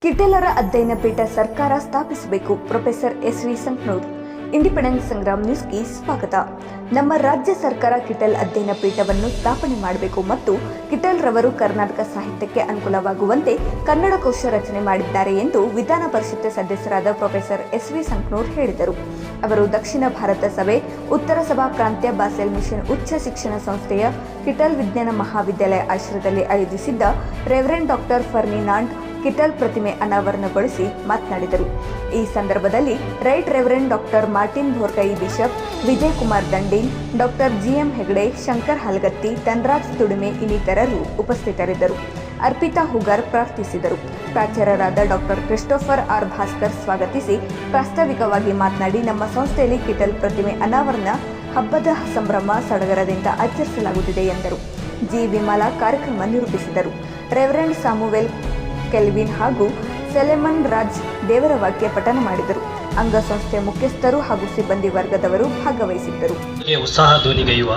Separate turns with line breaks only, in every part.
ಕಿಟೆಲರ ಅಧ್ಯಯನ ಪೀಠ ಸರ್ಕಾರ ಸ್ಥಾಪಿಸಬೇಕು. Professor SV. Sankanur. Independence Sangram ನ್ಯೂಸ್ಗೆ ಸ್ವಾಗತ. ನಮ್ಮ ರಾಜ್ಯ ಸರ್ಕಾರ ಕಿಟೆಲ್ ಅಧ್ಯಯನ ಪೀಠವನ್ನು ಸ್ಥಾಪನೆ ಮಾಡಬೇಕು ಮತ್ತು ಕಿಟೆಲ್ ರವರು ಕರ್ನಾಟಕ ಸಾಹಿತ್ಯಕ್ಕೆ ಅನುಕೂಲವಾಗುವಂತೆ ಕನ್ನಡ ಕೋಶ ರಚನೆ ಮಾಡಿದ್ದಾರೆ ಎಂದು ವಿಧಾನ ಪರಿಷತ್ ಸದಸ್ಯರಾದ ಪ್ರೊಫೆಸರ್ ಎಸ್.ವಿ. ಸಂಕನೂರ್ ಹೇಳಿದರು. ಅವರು ದಕ್ಷಿಣ ಭಾರತ ಸಭೆ, ಉತ್ತರ ಸಭಾ ಪ್ರಾಂತ್ಯ, ಬಾಸೆಲ್ ಮಿಷನ್ ಉಚ್ಚ ಶಿಕ್ಷಣ ಸಂಸ್ಥೆಯ ಕಿಟೆಲ್ ವಿಜ್ಞಾನ ಮಹಾವಿದ್ಯಾಲಯ ಆಶ್ರಯದಲ್ಲಿ ಆಯೋಜಿಸಿದ್ದ ರೆವರೆಂಡ್ ಡಾಕ್ಟರ್ ಫರ್ಡಿನಾಂಡ್ ಕಿಟೆಲ್ ಪ್ರತಿಮೆ ಅನಾವರಣಗೊಳಿಸಿ ಮಾತನಾಡಿದರು. ಈ ಸಂದರ್ಭದಲ್ಲಿ right reverend doctor Martin Borkai bishop, Vijay Kumar Dandin, doctor G M. Hegde, Shankar Halagatti, Dhanraj Tudime ಇನ್ನಿತರರು ಉಪಸ್ಥಿತರಿದ್ದರು. ಅರ್ಪಿತಾ ಹುಗಾರ್ ಪ್ರಾರ್ಥಿಸಿದರು. ಪ್ರಾಚಾರ್ಯರಾದ ಡಾಕ್ಟರ್ ಕ್ರಿಸ್ಟೋಫರ್ ಆರ್ ಭಾಸ್ಕರ್ ಸ್ವಾಗತಿಸಿ ಪ್ರಾಸ್ತಾವಿಕವಾಗಿ ಮಾತನಾಡಿ, ನಮ್ಮ ಸಂಸ್ಥೆಯಲ್ಲಿ ಕಿಟೆಲ್ ಪ್ರತಿಮೆ ಅನಾವರಣ ಹಬ್ಬದ ಸಂಭ್ರಮ ಸಡಗರದಿಂದ ಆಚರಿಸಲಾಗುತ್ತಿದೆ ಎಂದರು. ಜಿ. ವಿಮಲಾ ಕಾರ್ಯಕ್ರಮ ನಿರೂಪಿಸಿದರು. ರೆವರೆಂಡ್ ಸಾಮುವೆಲ್ ಕೆಲ್ವಿನ್ ಹಾಗೂ ಸೆಲೆಮನ್ ರಾಜ್ ದೇವರ ವಾಕ್ಯ ಪಠಣ ಮಾಡಿದರು. ಅಂಗಸಂಸ್ಥೆಯ ಮುಖ್ಯಸ್ಥರು ಹಾಗೂ ಸಿಬ್ಬಂದಿ ವರ್ಗದವರು ಭಾಗವಹಿಸಿದ್ದರು.
ಉತ್ಸಾಹ ಧ್ವನಿಗೈಯುವ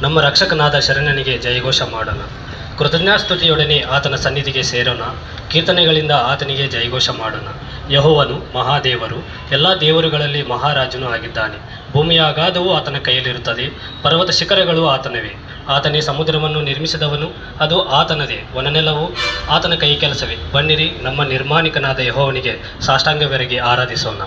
ನಮ್ಮ ರಕ್ಷಕನಾದ ಶರಣನಿಗೆ ಜಯಘೋಷ ಮಾಡೋಣ. ಕೃತಜ್ಞಾಸ್ತುತಿಯೊಡನೆ ಆತನ ಸನ್ನಿಧಿಗೆ ಸೇರೋಣ. ಕೀರ್ತನೆಗಳಿಂದ ಆತನಿಗೆ ಜಯಘೋಷ ಮಾಡೋಣ. ಯೆಹೋವನು ಮಹಾದೇವರು, ಎಲ್ಲ ದೇವರುಗಳಲ್ಲಿ ಮಹಾರಾಜನು ಆಗಿದ್ದಾನೆ. ಭೂಮಿಯ ಅಗಾಧವು ಆತನ ಕೈಯಲ್ಲಿರುತ್ತದೆ, ಪರ್ವತ ಶಿಖರಗಳು ಆತನವೇ. ಆತನೇ ಸಮುದ್ರವನ್ನು ನಿರ್ಮಿಸಿದವನು, ಅದು ಆತನದೇ. ವನನೆಲವು ಆತನ ಕೈ ಕೆಲಸವೇ. ಬನ್ನಿರಿ, ನಮ್ಮ ನಿರ್ಮಾಣಿಕನಾದ ಯೆಹೋವನಿಗೆ ಸಾಷ್ಟಾಂಗವೆರಗಿ ಆರಾಧಿಸೋಣ.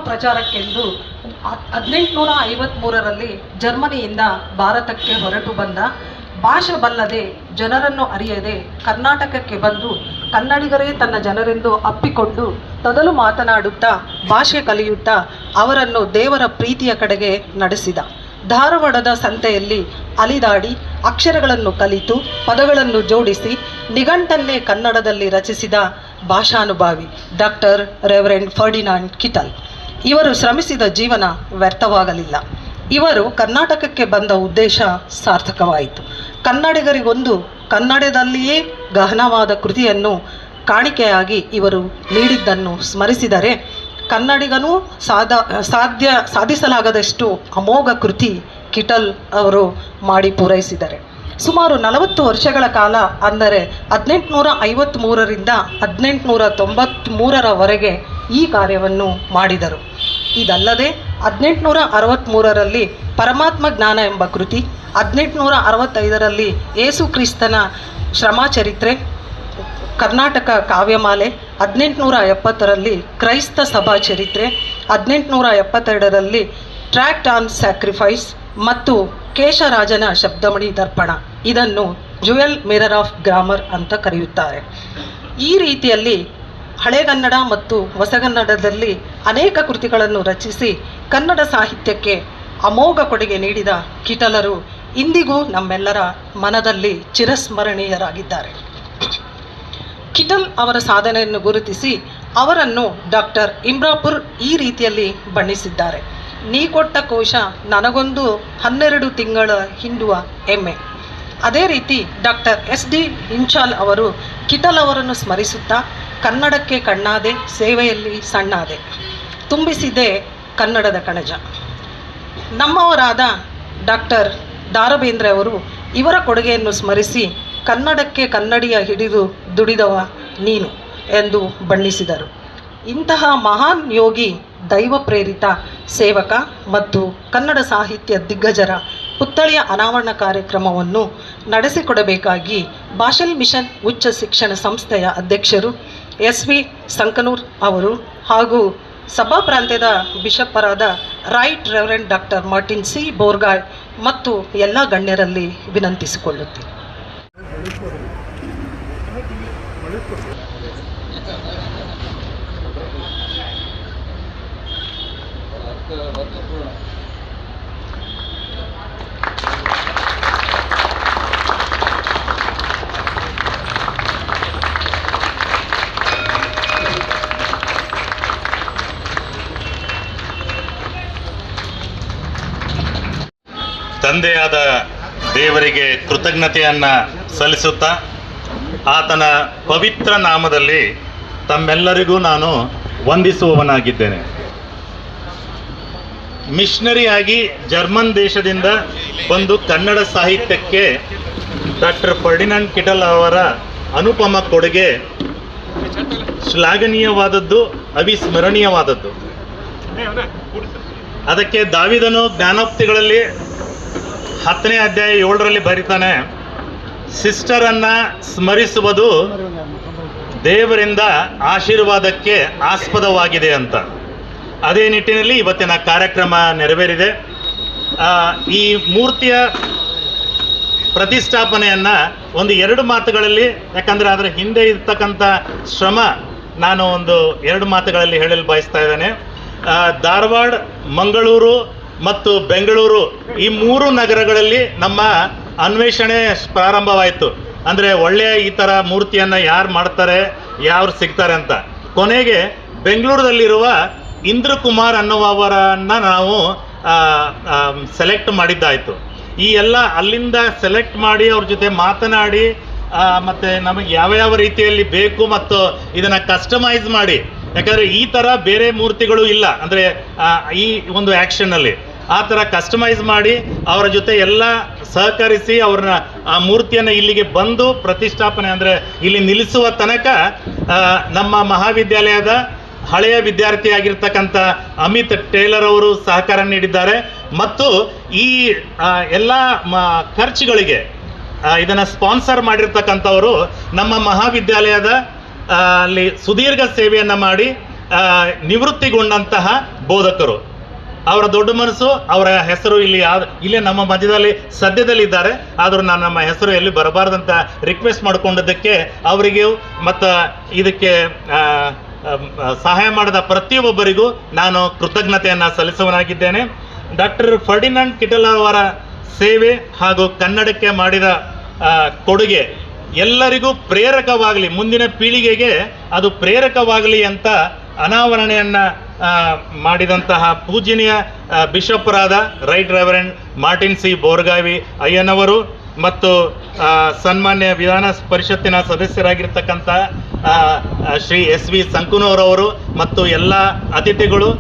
ಪ್ರಚಾರಕ್ಕೆಂದು 1853ರಲ್ಲಿ ಜರ್ಮನಿಯಿಂದ ಭಾರತಕ್ಕೆ ಹೊರಟು ಬಂದ, ಭಾಷೆ ಬಲ್ಲದೆ ಜನರನ್ನು ಅರಿಯದೆ ಕರ್ನಾಟಕಕ್ಕೆ ಬಂದು ಕನ್ನಡಿಗರೇ ತನ್ನ ಜನರೆಂದು ಅಪ್ಪಿಕೊಂಡು ತೊದಲು ಮಾತನಾಡುತ್ತಾ ಭಾಷೆ ಕಲಿಯುತ್ತಾ ಅವರನ್ನು ದೇವರ ಪ್ರೀತಿಯ ಕಡೆಗೆ ನಡೆಸಿದ. ಧಾರವಾಡದ ಸಂತೆಯಲ್ಲಿ ಅಲಿದಾಡಿ ಅಕ್ಷರಗಳನ್ನು ಕಲಿತು ಪದಗಳನ್ನು ಜೋಡಿಸಿ ನಿಘಂಟನ್ನೇ ಕನ್ನಡದಲ್ಲಿ ರಚಿಸಿದ ಭಾಷಾನುಭಾವಿ ಡಾಕ್ಟರ್ ರೆವರೆಂಡ್ ಫರ್ಡಿನಾಂಡ್ ಕಿಟೆಲ್. ಇವರು ಶ್ರಮಿಸಿದ ಜೀವನ ವ್ಯರ್ಥವಾಗಲಿಲ್ಲ. ಇವರು ಕರ್ನಾಟಕಕ್ಕೆ ಬಂದ ಉದ್ದೇಶ ಸಾರ್ಥಕವಾಯಿತು. ಕನ್ನಡಿಗರಿಗೊಂದು ಕನ್ನಡದಲ್ಲಿಯೇ ಗಹನವಾದ ಕೃತಿಯನ್ನು ಕಾಣಿಕೆಯಾಗಿ ಇವರು ನೀಡಿದ್ದನ್ನು ಸ್ಮರಿಸಿದರೆ ಕನ್ನಡಿಗನೂ ಸಾಧಿಸಲಾಗದಷ್ಟು ಅಮೋಘ ಕೃತಿ ಕಿಟಲ್ ಅವರು ಮಾಡಿ ಪೂರೈಸಿದ್ದಾರೆ. ಸುಮಾರು 40 ವರ್ಷಗಳ ಕಾಲ, ಅಂದರೆ 1853ರಿಂದ 1893ರವರೆಗೆ ಈ ಕಾರ್ಯವನ್ನು ಮಾಡಿದರು. ಇದಲ್ಲದೆ 1863ರಲ್ಲಿ ಪರಮಾತ್ಮ ಜ್ಞಾನ ಎಂಬ ಕೃತಿ, 1865ರಲ್ಲಿ ಯೇಸು ಕ್ರಿಸ್ತನ ಶ್ರಮಚರಿತ್ರೆ, ಕರ್ನಾಟಕ ಕಾವ್ಯಮಾಲೆ, 1870ರಲ್ಲಿ ಕ್ರೈಸ್ತ ಸಭಾ ಚರಿತ್ರೆ, 1872ರಲ್ಲಿ ಟ್ರ್ಯಾಕ್ಟ್ ಆನ್ ಸ್ಯಾಕ್ರಿಫೈಸ್ ಮತ್ತು ಕೇಶರಾಜನ ಶಬ್ದಮಣಿ ದರ್ಪಣ, ಇದನ್ನು ಜುವೆಲ್ ಮಿರರ್ ಆಫ್ ಗ್ರಾಮರ್ ಅಂತ ಕರೆಯುತ್ತಾರೆ. ಈ ರೀತಿಯಲ್ಲಿ ಹಳೆಗನ್ನಡ ಮತ್ತು ಹೊಸಗನ್ನಡದಲ್ಲಿ ಅನೇಕ ಕೃತಿಗಳನ್ನು ರಚಿಸಿ ಕನ್ನಡ ಸಾಹಿತ್ಯಕ್ಕೆ ಅಮೋಘ ಕೊಡುಗೆ ನೀಡಿದ ಕಿಟಲರು ಇಂದಿಗೂ ನಮ್ಮೆಲ್ಲರ ಮನದಲ್ಲಿ ಚಿರಸ್ಮರಣೀಯರಾಗಿದ್ದಾರೆ. ಕಿಟಲ್ ಅವರ ಸಾಧನೆಯನ್ನು ಗುರುತಿಸಿ ಅವರನ್ನು ಡಾಕ್ಟರ್ ಇಮ್ರಾಪುರ್ ಈ ರೀತಿಯಲ್ಲಿ ಬಣ್ಣಿಸಿದ್ದಾರೆ. ನೀ ಕೊಟ್ಟ ಕೋಶ ನನಗೊಂದು 12 ತಿಂಗಳ ಹಿಂಡುವ ಎಮ್ಮೆ. ಅದೇ ರೀತಿ ಡಾಕ್ಟರ್ SD ಇಂಚಾಲ್ ಅವರು ಕಿಟಲ್ ಅವರನ್ನು ಸ್ಮರಿಸುತ್ತಾ, ಕನ್ನಡಕ್ಕೆ ಕಣ್ಣಾದೆ, ಸೇವೆಯಲ್ಲಿ ಸಣ್ಣಾದೆ, ತುಂಬಿಸಿದೆ ಕನ್ನಡದ ಕಣಜ. ನಮ್ಮವರಾದ ಡಾಕ್ಟರ್ ದಾರಬೇಂದ್ರೆ ಅವರು ಇವರ ಕೊಡುಗೆಯನ್ನು ಸ್ಮರಿಸಿ, ಕನ್ನಡಕ್ಕೆ ಕನ್ನಡಿಯ ಹಿಡಿದು ದುಡಿದವ ನೀನು ಎಂದು ಬಣ್ಣಿಸಿದರು. ಇಂತಹ ಮಹಾನ್ ಯೋಗಿ, ದೈವ ಪ್ರೇರಿತ ಸೇವಕ ಮತ್ತು ಕನ್ನಡ ಸಾಹಿತ್ಯ ದಿಗ್ಗಜರ ಪುತ್ಥಳಿಯ ಅನಾವರಣ ಕಾರ್ಯಕ್ರಮವನ್ನು ನಡೆಸಿಕೊಡಬೇಕಾಗಿ ಭಾಷಲ್ ಮಿಷನ್ ಉಚ್ಚ ಶಿಕ್ಷಣ ಸಂಸ್ಥೆಯ ಅಧ್ಯಕ್ಷರು SV ಸಂಕನೂರ್ ಅವರು ಹಾಗೂ ಸಭಾ ಪ್ರಾಂತ್ಯದ ಬಿಷಪ್ಪರಾದ right reverend doctor Martin C Borgai ಮತ್ತು ಎಲ್ಲ ಗಣ್ಯರಲ್ಲಿ ವಿನಂತಿಸಿಕೊಳ್ಳುತ್ತೇನೆ.
ತಂದೆಯಾದ ದೇವರಿಗೆ ಕೃತಜ್ಞತೆಯನ್ನು ಸಲ್ಲಿಸುತ್ತಾ, ಆತನ ಪವಿತ್ರ ನಾಮದಲ್ಲಿ ತಮ್ಮೆಲ್ಲರಿಗೂ ನಾನು ವಂದಿಸುವವನಾಗಿದ್ದೇನೆ. ಮಿಷನರಿಯಾಗಿ ಜರ್ಮನ್ ದೇಶದಿಂದ ಬಂದು ಕನ್ನಡ ಸಾಹಿತ್ಯಕ್ಕೆ ಡಾಕ್ಟರ್ ಫರ್ಡಿನಾಂಡ್ ಕಿಟಲ್ ಅವರ ಅನುಪಮ ಕೊಡುಗೆ ಶ್ಲಾಘನೀಯವಾದದ್ದು, ಅವಿಸ್ಮರಣೀಯವಾದದ್ದು. ಅದಕ್ಕೆ ದಾವಿದನು ಜ್ಞಾನೋಕ್ತಿಗಳಲ್ಲಿ 10ನೇ ಅಧ್ಯಾಯ 7ರಲ್ಲಿ ಬರೀತಾನೆ, ಸಿಸ್ಟರನ್ನು ಸ್ಮರಿಸುವುದು ದೇವರಿಂದ ಆಶೀರ್ವಾದಕ್ಕೆ ಆಸ್ಪದವಾಗಿದೆ ಅಂತ. ಅದೇ ನಿಟ್ಟಿನಲ್ಲಿ ಇವತ್ತಿನ ಕಾರ್ಯಕ್ರಮ ನೆರವೇರಿದೆ. ಈ ಮೂರ್ತಿಯ ಪ್ರತಿಷ್ಠಾಪನೆಯನ್ನು ಒಂದು 2 ಮಾತುಗಳಲ್ಲಿ, ಯಾಕಂದರೆ ಅದರ ಹಿಂದೆ ಇರ್ತಕ್ಕಂಥ ಶ್ರಮ ನಾನು ಒಂದು 2 ಮಾತುಗಳಲ್ಲಿ ಹೇಳಲು ಬಯಸ್ತಾ ಇದ್ದೇನೆ. ಧಾರವಾಡ, ಮಂಗಳೂರು ಮತ್ತು ಬೆಂಗಳೂರು ಈ 3 ನಗರಗಳಲ್ಲಿ ನಮ್ಮ ಅನ್ವೇಷಣೆ ಪ್ರಾರಂಭವಾಯಿತು. ಅಂದರೆ ಒಳ್ಳೆಯ ಈ ಥರ ಮೂರ್ತಿಯನ್ನು ಯಾರು ಮಾಡ್ತಾರೆ, ಯಾರು ಸಿಗ್ತಾರೆ ಅಂತ. ಕೊನೆಗೆ ಬೆಂಗಳೂರಲ್ಲಿರುವ ಇಂದ್ರಕುಮಾರ್ ಅನ್ನುವವರನ್ನು ನಾವು ಸೆಲೆಕ್ಟ್ ಮಾಡಿದ್ದಾಯಿತು. ಈ ಎಲ್ಲ ಅಲ್ಲಿಂದ ಸೆಲೆಕ್ಟ್ ಮಾಡಿ ಅವ್ರ ಜೊತೆ ಮಾತನಾಡಿ ಮತ್ತು ನಮಗೆ ಯಾವ ರೀತಿಯಲ್ಲಿ ಬೇಕು ಮತ್ತು ಇದನ್ನು ಕಸ್ಟಮೈಸ್ ಮಾಡಿ, ಯಾಕಂದರೆ ಈ ಥರ ಬೇರೆ ಮೂರ್ತಿಗಳು ಇಲ್ಲ, ಅಂದರೆ ಈ ಒಂದು ಆ್ಯಕ್ಷನ್ನಲ್ಲಿ ಆ ಥರ ಕಸ್ಟಮೈಸ್ ಮಾಡಿ ಅವರ ಜೊತೆ ಎಲ್ಲ ಸಹಕರಿಸಿ ಅವ್ರನ್ನ ಆ ಮೂರ್ತಿಯನ್ನು ಇಲ್ಲಿಗೆ ಬಂದು ಪ್ರತಿಷ್ಠಾಪನೆ ಅಂದರೆ ಇಲ್ಲಿ ನಿಲ್ಲಿಸುವ ತನಕ ನಮ್ಮ ಮಹಾವಿದ್ಯಾಲಯದ ಹಳೆಯ ವಿದ್ಯಾರ್ಥಿಯಾಗಿರ್ತಕ್ಕಂಥ ಅಮಿತ್ ಟೇಲರ್ ಅವರು ಸಹಕಾರ ನೀಡಿದ್ದಾರೆ. ಮತ್ತು ಈ ಎಲ್ಲ ಖರ್ಚುಗಳಿಗೆ ಇದನ್ನು ಸ್ಪಾನ್ಸರ್ ಮಾಡಿರ್ತಕ್ಕಂಥವರು ನಮ್ಮ ಮಹಾವಿದ್ಯಾಲಯದ ಅಲ್ಲಿ ಸುದೀರ್ಘ ಸೇವೆಯನ್ನು ಮಾಡಿ ನಿವೃತ್ತಿಗೊಂಡಂತಹ ಬೋಧಕರು. ಅವರ ದೊಡ್ಡ ಮನಸ್ಸು, ಅವರ ಹೆಸರು ಇಲ್ಲೇ ನಮ್ಮ ಮಧ್ಯದಲ್ಲಿ ಸದ್ಯದಲ್ಲಿದ್ದಾರೆ, ಆದರೂ ನಾನು ನಮ್ಮ ಹೆಸರು ಎಲ್ಲಿ ಬರಬಾರ್ದಂತ ರಿಕ್ವೆಸ್ಟ್ ಮಾಡಿಕೊಂಡಿದ್ದಕ್ಕೆ ಅವರಿಗೂ ಮತ್ತು ಇದಕ್ಕೆ ಸಹಾಯ ಮಾಡಿದ ಪ್ರತಿಯೊಬ್ಬರಿಗೂ ನಾನು ಕೃತಜ್ಞತೆಯನ್ನು ಸಲ್ಲಿಸುವನಾಗಿದ್ದೇನೆ. ಡಾಕ್ಟರ್ ಫರ್ಡಿನಾಂಡ್ ಕಿಟಲ್ ಅವರ ಸೇವೆ ಹಾಗೂ ಕನ್ನಡಕ್ಕೆ ಮಾಡಿದ ಕೊಡುಗೆ ಎಲ್ಲರಿಗೂ ಪ್ರೇರಕವಾಗಲಿ, ಮುಂದಿನ ಪೀಳಿಗೆಗೆ ಅದು ಪ್ರೇರಕವಾಗಲಿ ಅಂತ ಅನಾವರಣೆಯನ್ನು ಮಾಡಿದಂತಹ ಪೂಜನೀಯ ಬಿಷಪ್ಪರಾದ ರೈಟ್ ರೆವರೆಂಡ್ ಮಾರ್ಟಿನ್ C ಬೋರ್ಗಾವಿ ಅಯ್ಯನವರು ಮತ್ತು ಸನ್ಮಾನ್ಯ ವಿಧಾನ ಪರಿಷತ್ತಿನ ಸದಸ್ಯರಾಗಿರ್ತಕ್ಕಂಥ ಶ್ರೀ ಎಸ್ ವಿ ಸಂಕನೂರವರು ಮತ್ತು ಎಲ್ಲ ಅತಿಥಿಗಳು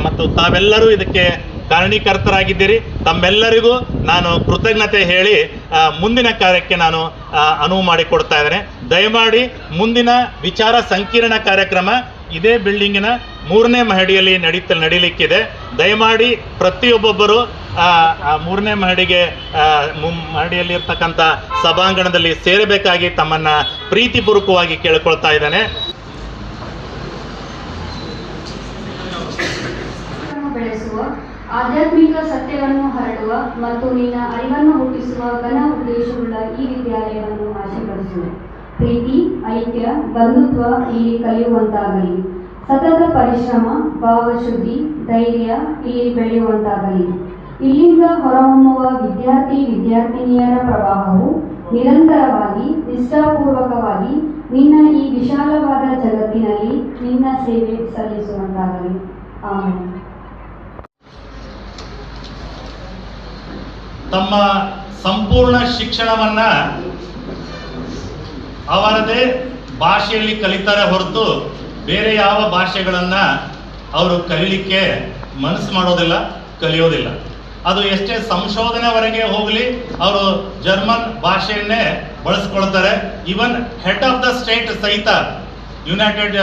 ಮತ್ತು ತಾವೆಲ್ಲರೂ ಇದಕ್ಕೆ ಕಾರಣೀಕರ್ತರಾಗಿದ್ದೀರಿ. ತಮ್ಮೆಲ್ಲರಿಗೂ ನಾನು ಕೃತಜ್ಞತೆ ಹೇಳಿ ಮುಂದಿನ ಕಾರ್ಯಕ್ಕೆ ನಾನು ಅನುವು ಮಾಡಿಕೊಡ್ತಾ ಇದ್ದೇನೆ. ದಯಮಾಡಿ ಮುಂದಿನ ವಿಚಾರ ಸಂಕಿರಣ ಕಾರ್ಯಕ್ರಮ ಇದೇ ಬಿಲ್ಡಿಂಗಿನ 3ನೇ ಮಹಡಿಯಲ್ಲಿ ನಡೀಲಿಕ್ಕಿದೆ. ದಯಮಾಡಿ ಪ್ರತಿಯೊಬ್ಬೊಬ್ಬರು 3ನೇ ಮಹಡಿಯಲ್ಲಿ ಇರ್ತಕ್ಕಂಥ ಸಭಾಂಗಣದಲ್ಲಿ ಸೇರಬೇಕಾಗಿ ತಮ್ಮನ್ನ ಪ್ರೀತಿಪೂರ್ವಕವಾಗಿ ಕೇಳಿಕೊಳ್ತಾ ಇದ್ದೇನೆ.
ಬೆಳೆಸುವ, ಆಧ್ಯಾತ್ಮಿಕ ಸತ್ಯವನ್ನು ಹರಡುವ ಮತ್ತು ನಿನ್ನ ಅರಿವನ್ನು ಹುಟ್ಟಿಸುವ ಘನ ಉದ್ದೇಶವುಳ್ಳ ಈ ವಿದ್ಯಾಲಯವನ್ನು ಆಶೀರ್ವದಿಸುವೆ. ಪ್ರೀತಿ, ಐಕ್ಯ, ಬಂಧುತ್ವ ಇಲ್ಲಿ ಕಲಿಯುವಂತಾಗಲಿ. ಸತತ ಪರಿಶ್ರಮ, ಭಾವಶುದ್ಧಿ, ಧೈರ್ಯ ಇಲ್ಲಿ ಬೆಳೆಯುವಂತಾಗಲಿ. ಇಲ್ಲಿಂದ ಹೊರಹೊಮ್ಮುವ ವಿದ್ಯಾರ್ಥಿನಿಯರ ಪ್ರವಾಹವು ನಿರಂತರವಾಗಿ ನಿಷ್ಠಾಪೂರ್ವಕವಾಗಿ ನಿನ್ನ ಈ ವಿಶಾಲವಾದ ಜಗತ್ತಿನಲ್ಲಿ ನಿನ್ನ ಸೇವೆ ಸಲ್ಲಿಸುವಂತಾಗಲಿ. ಆಮೆನ್.
ತಮ್ಮ ಸಂಪೂರ್ಣ ಶಿಕ್ಷಣವನ್ನ ಅವರದೇ ಭಾಷೆಯಲ್ಲಿ ಕಲಿತಾರೆ ಹೊರತು ಬೇರೆ ಯಾವ ಭಾಷೆಗಳನ್ನ ಅವರು ಕಲೀಲಿಕ್ಕೆ ಮನಸ್ಸು ಮಾಡೋದಿಲ್ಲ, ಕಲಿಯೋದಿಲ್ಲ. ಅದು ಎಷ್ಟೇ ಸಂಶೋಧನೆವರೆಗೆ ಹೋಗಲಿ ಅವರು ಜರ್ಮನ್ ಭಾಷೆಯನ್ನೇ ಬಳಸ್ಕೊಳ್ತಾರೆ. Even head of the state ಸಹಿತ ಯುನೈಟೆಡ್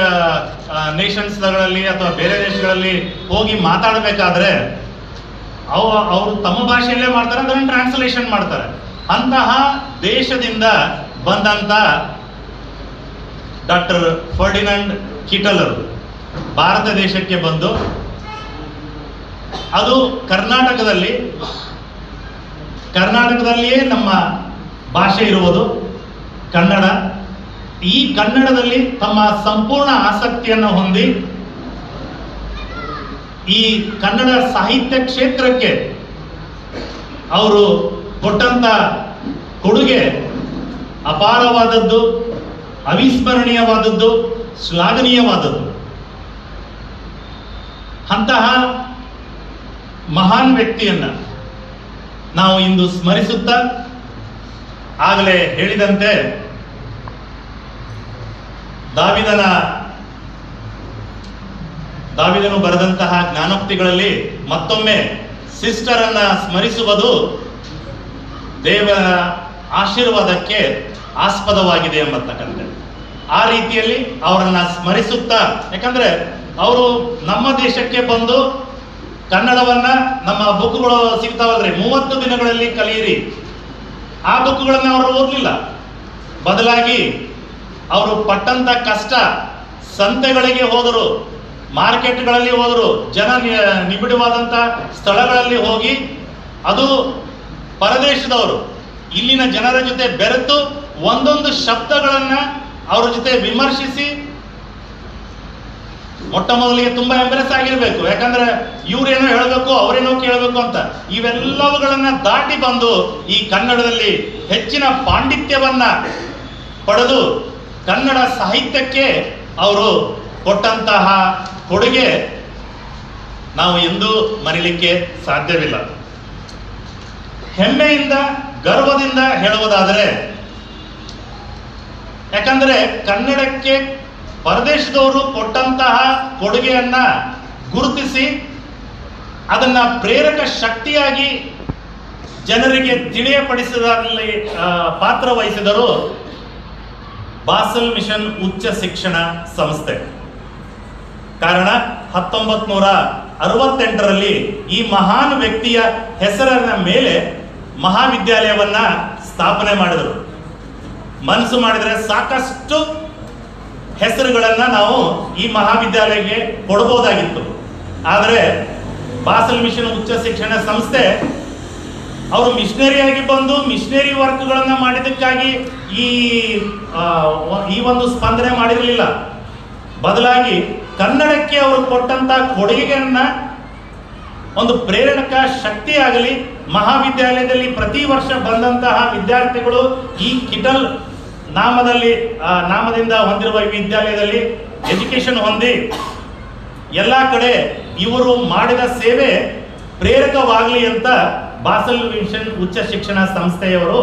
ನೇಷನ್ಸ್ಗಳಲ್ಲಿ ಅಥವಾ ಬೇರೆ ದೇಶಗಳಲ್ಲಿ ಹೋಗಿ ಮಾತಾಡಬೇಕಾದ್ರೆ ಅವರು ತಮ್ಮ ಭಾಷೆಯಲ್ಲೇ ಮಾಡ್ತಾರೆ, ಅದನ್ನು ಟ್ರಾನ್ಸ್ಲೇಷನ್ ಮಾಡ್ತಾರೆ. ಅಂತಹ ದೇಶದಿಂದ ಬಂದಂತ ಡಾಕ್ಟರ್ ಫರ್ಡಿನಾಂಡ್ ಕಿಟಲರ್ ಭಾರತ ದೇಶಕ್ಕೆ ಬಂದು ಅದು ಕರ್ನಾಟಕದಲ್ಲಿಯೇ ನಮ್ಮ ಭಾಷೆ ಇರುವುದು ಕನ್ನಡ. ಈ ಕನ್ನಡದಲ್ಲಿ ತಮ್ಮ ಸಂಪೂರ್ಣ ಆಸಕ್ತಿಯನ್ನು ಹೊಂದಿ ಈ ಕನ್ನಡ ಸಾಹಿತ್ಯ ಕ್ಷೇತ್ರಕ್ಕೆ ಅವರು ಕೊಟ್ಟಂತ ಕೊಡುಗೆ ಅಪಾರವಾದದ್ದು, ಅವಿಸ್ಮರಣೀಯವಾದದ್ದು, ಶ್ಲಾಘನೀಯವಾದದ್ದು. ಅಂತಹ ಮಹಾನ್ ವ್ಯಕ್ತಿಯನ್ನ ನಾವು ಇಂದು ಸ್ಮರಿಸುತ್ತಾ, ಆಗಲೇ ಹೇಳಿದಂತೆ ದಾವಿದನು ಬರೆದಂತಹ ಜ್ಞಾನೋಕ್ತಿಗಳಲ್ಲಿ ಮತ್ತೊಮ್ಮೆ ಸಿಸ್ಟರ್ ಅನ್ನ ಸ್ಮರಿಸುವುದು ದೇವರ ಆಶೀರ್ವಾದಕ್ಕೆ ಆಸ್ಪದವಾಗಿದೆ ಎಂಬತಕ್ಕಂಥ ಆ ರೀತಿಯಲ್ಲಿ ಅವರನ್ನ ಸ್ಮರಿಸುತ್ತಾ, ಯಾಕಂದ್ರೆ ಅವರು ನಮ್ಮ ದೇಶಕ್ಕೆ ಬಂದು ಕನ್ನಡವನ್ನ ನಮ್ಮ ಬುಕ್ಗಳು ಸಿಗ್ತಾವಲ್ರಿ 30 ದಿನಗಳಲ್ಲಿ ಕಲಿಯಿರಿ, ಆ ಬುಕ್ಗಳನ್ನ ಅವರು ಓದಲಿಲ್ಲ. ಬದಲಾಗಿ ಅವರು ಪಟ್ಟಂತ ಕಷ್ಟ, ಸಂತೆಗಳಿಗೆ ಹೋದರು, ಮಾರ್ಕೆಟ್ಗಳಲ್ಲಿ ಹೋದರು, ಜನ ನಿಬಿಡವಾದಂಥ ಸ್ಥಳಗಳಲ್ಲಿ ಹೋಗಿ, ಅದು ಪರದೇಶದವರು ಇಲ್ಲಿನ ಜನರ ಜೊತೆ ಬೆರೆತು ಒಂದೊಂದು ಶಬ್ದಗಳನ್ನ ಅವರ ಜೊತೆ ವಿಮರ್ಶಿಸಿ, ಮೊಟ್ಟ ಮೊದಲಿಗೆ ತುಂಬಾ ಎಂಬ್ರೆಸ್ ಆಗಿರ್ಬೇಕು. ಯಾಕಂದ್ರೆ ಇವ್ರೇನೋ ಹೇಳಬೇಕು, ಅವರೇನೋ ಕೇಳಬೇಕು ಅಂತ, ಇವೆಲ್ಲವುಗಳನ್ನ ದಾಟಿ ಬಂದು ಈ ಕನ್ನಡದಲ್ಲಿ ಹೆಚ್ಚಿನ ಪಾಂಡಿತ್ಯವನ್ನ ಪಡೆದು ಕನ್ನಡ ಸಾಹಿತ್ಯಕ್ಕೆ ಅವರು ಕೊಟ್ಟಂತಹ ಕೊಡುಗೆ ನಾವು ಎಂದೂ ಮರೀಲಿಕ್ಕೆ ಸಾಧ್ಯವಿಲ್ಲ. ಹೆಮ್ಮೆಯಿಂದ, ಗರ್ವದಿಂದ ಹೇಳುವುದಾದರೆ, ಯಾಕಂದ್ರೆ ಕನ್ನಡಕ್ಕೆ ಪರದೇಶದವರು ಕೊಟ್ಟಂತಹ ಕೊಡುಗೆಯನ್ನ ಗುರುತಿಸಿ ಅದನ್ನ ಪ್ರೇರಕ ಶಕ್ತಿಯಾಗಿ ಜನರಿಗೆ ತಿಳಿಯಪಡಿಸುವುದರಲ್ಲಿ ಪಾತ್ರ ವಹಿಸಿದರು ಬಾಸೆಲ್ ಮಿಷನ್ ಉಚ್ಚ ಶಿಕ್ಷಣ ಸಂಸ್ಥೆ. ಕಾರಣ 1968ರಲ್ಲಿ ಈ ಮಹಾನ್ ವ್ಯಕ್ತಿಯ ಹೆಸರಿನ ಮೇಲೆ ಮಹಾವಿದ್ಯಾಲಯವನ್ನ ಸ್ಥಾಪನೆ ಮಾಡಿದರು. ಮನಸ್ಸು ಮಾಡಿದರೆ ಸಾಕಷ್ಟು ಹೆಸರುಗಳನ್ನ ನಾವು ಈ ಮಹಾವಿದ್ಯಾಲಯಕ್ಕೆ ಕೊಡಬಹುದಾಗಿತ್ತು. ಆದರೆ ಬಾಸೆಲ್ ಮಿಷನ್ ಉಚ್ಚ ಶಿಕ್ಷಣ ಸಂಸ್ಥೆ ಅವರು ಮಿಷನರಿಯಾಗಿ ಬಂದು ಮಿಷನರಿ ವರ್ಕ್ಗಳನ್ನ ಮಾಡಿದ್ದಕ್ಕಾಗಿ ಈ ಒಂದು ಸ್ಪಂದನೆ ಮಾಡಿರಲಿಲ್ಲ. ಬದಲಾಗಿ ಕನ್ನಡಕ್ಕೆ ಅವರು ಕೊಟ್ಟಂತ ಕೊಡುಗೆಯನ್ನ ಒಂದು ಪ್ರೇರಣಕ ಶಕ್ತಿಯಾಗಲಿ, ಮಹಾವಿದ್ಯಾಲಯದಲ್ಲಿ ಪ್ರತಿ ವರ್ಷ ಬಂದಂತಹ ವಿದ್ಯಾರ್ಥಿಗಳು ಈ ಕಿಟಲ್ ನಾಮದಿಂದ ಹೊಂದಿರುವ ವಿದ್ಯಾಲಯದಲ್ಲಿ ಎಜುಕೇಶನ್ ಹೊಂದಿ ಎಲ್ಲ ಕಡೆ ಇವರು ಮಾಡಿದ ಸೇವೆ ಪ್ರೇರಕವಾಗಲಿ ಅಂತ ಬಾಸಲ್ ಮಿಷನ್ ಉಚ್ಚ ಶಿಕ್ಷಣ ಸಂಸ್ಥೆಯವರು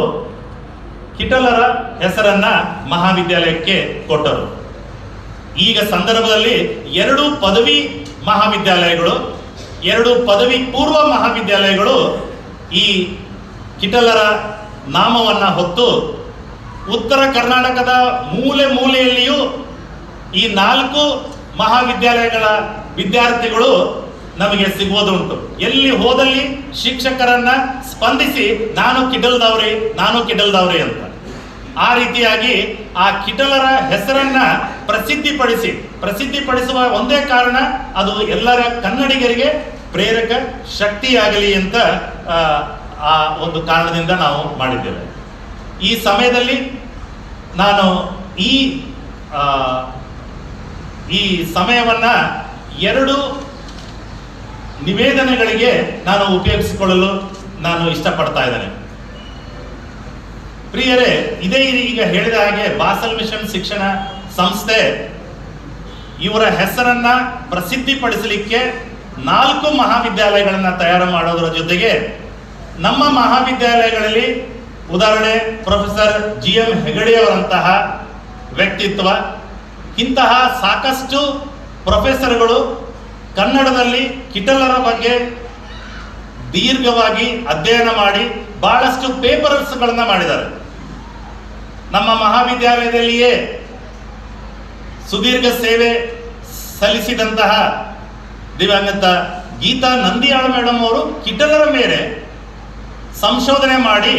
ಕಿಟಲರ ಹೆಸರನ್ನ ಮಹಾವಿದ್ಯಾಲಯಕ್ಕೆ ಕೊಟ್ಟರು. ಈಗ ಸಂದರ್ಭದಲ್ಲಿ 2 ಪದವಿ ಮಹಾವಿದ್ಯಾಲಯಗಳು, 2 ಪದವಿ ಪೂರ್ವ ಮಹಾವಿದ್ಯಾಲಯಗಳು ಈ ಕಿಟಲರ ನಾಮವನ್ನು ಹೊತ್ತು ಉತ್ತರ ಕರ್ನಾಟಕದ ಮೂಲೆ ಮೂಲೆಯಲ್ಲಿಯೂ ಈ 4 ಮಹಾವಿದ್ಯಾಲಯಗಳ ವಿದ್ಯಾರ್ಥಿಗಳು ನಮಗೆ ಸಿಗುವುದುಂಟು. ಎಲ್ಲಿ ಹೋದಲ್ಲಿ ಶಿಕ್ಷಕರನ್ನ ಸ್ಪಂದಿಸಿ ನಾನು ಕಿಟಲ್ದವ್ರಿ ಅಂತ. ಆ ರೀತಿಯಾಗಿ ಆ ಕಿಟಲರ ಹೆಸರನ್ನ ಪ್ರಸಿದ್ಧಿಪಡಿಸುವ ಒಂದೇ ಕಾರಣ ಅದು ಎಲ್ಲರ ಕನ್ನಡಿಗರಿಗೆ ಪ್ರೇರಕ ಶಕ್ತಿಯಾಗಲಿ ಅಂತ ಆ ಒಂದು ಕಾರಣದಿಂದ ನಾವು ಮಾಡಿದ್ದೇವೆ. ಈ ಸಮಯದಲ್ಲಿ ನಾನು ಈ ಸಮಯವನ್ನ 2 ನಿವೇದನೆಗಳಿಗೆ ನಾನು ಉಪಯೋಗಿಸಿಕೊಳ್ಳಲು ನಾನು ಇಷ್ಟಪಡ್ತಾ ಇದ್ದೇನೆ. ಪ್ರಿಯರೇ, ಇದೇ ಈಗ ಹೇಳಿದ ಹಾಗೆ ಬಾಸಲ್ ಮಿಷನ್ ಶಿಕ್ಷಣ ಸಂಸ್ಥೆ ಇವರ ಹೆಸರನ್ನ ಪ್ರಸಿದ್ಧಿಪಡಿಸಲಿಕ್ಕೆ 4 ಮಹಾವಿದ್ಯಾಲಯಗಳನ್ನ ತಯಾರು ಮಾಡೋದರ ಜೊತೆಗೆ ನಮ್ಮ ಮಹಾವಿದ್ಯಾಲಯಗಳಲ್ಲಿ ಉದಾಹರಣೆ ಪ್ರೊಫೆಸರ್ GM ಹೆಗಡೆಯವರಂತಹ ವ್ಯಕ್ತಿತ್ವ, ಇಂತಹ ಸಾಕಷ್ಟು ಪ್ರೊಫೆಸರ್ಗಳು ಕನ್ನಡದಲ್ಲಿ ಕಿಟಲರ ಬಗ್ಗೆ ದೀರ್ಘವಾಗಿ ಅಧ್ಯಯನ ಮಾಡಿ ಬಹಳಷ್ಟು ಪೇಪರ್ಸ್ಗಳನ್ನು ಮಾಡಿದ್ದಾರೆ. ನಮ್ಮ ಮಹಾವಿದ್ಯಾಲಯದಲ್ಲಿಯೇ ಸುದೀರ್ಘ ಸೇವೆ ಸಲ್ಲಿಸಿದಂತಹ ದಿವಂಗತ ಗೀತಾ ನಂದಿಯಾಳ್ ಮೇಡಮ್ ಅವರು ಕಿಟಲರ ಮೇಲೆ ಸಂಶೋಧನೆ ಮಾಡಿ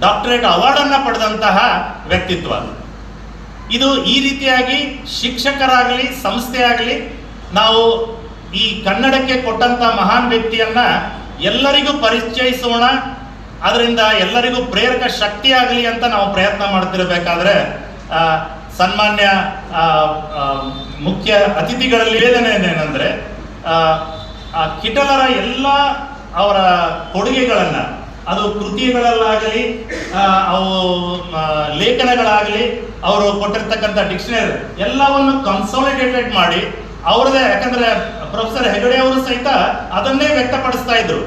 ಡಾಕ್ಟರೇಟ್ ಅವಾರ್ಡನ್ನು ಪಡೆದಂತಹ ವ್ಯಕ್ತಿತ್ವ. ಇದು ಈ ರೀತಿಯಾಗಿ ಶಿಕ್ಷಕರಾಗಲಿ ಸಂಸ್ಥೆಯಾಗಲಿ ನಾವು ಈ ಕನ್ನಡಕ್ಕೆ ಕೊಟ್ಟಂತ ಮಹಾನ್ ವ್ಯಕ್ತಿಯನ್ನ ಎಲ್ಲರಿಗೂ ಪರಿಚಯಿಸೋಣ, ಅದರಿಂದ ಎಲ್ಲರಿಗೂ ಪ್ರೇರಕ ಶಕ್ತಿ ಆಗಲಿ ಅಂತ ನಾವು ಪ್ರಯತ್ನ ಮಾಡ್ತಿರಬೇಕಾದ್ರೆ ಸನ್ಮಾನ್ಯ ಮುಖ್ಯ ಅತಿಥಿಗಳಲ್ಲಿ ಏನೇನೇನೆಂದ್ರೆ ಕಿಟಲರ ಎಲ್ಲ ಅವರ ಕೊಡುಗೆಗಳನ್ನು, ಅದು ಕೃತಿಗಳಲ್ಲಾಗಲಿ ಅವು ಲೇಖನಗಳಾಗಲಿ ಅವರು ಕೊಟ್ಟಿರ್ತಕ್ಕಂಥ ಡಿಕ್ಷನರಿ ಎಲ್ಲವನ್ನು ಕನ್ಸಾಲಿಡೇಟೆಡ್ ಮಾಡಿ ಅವರದೇ, ಯಾಕಂದ್ರೆ ಪ್ರೊಫೆಸರ್ ಹೆಗಡೆ ಅವರು ಸಹಿತ ಅದನ್ನೇ ವ್ಯಕ್ತಪಡಿಸ್ತಾ ಇದ್ರು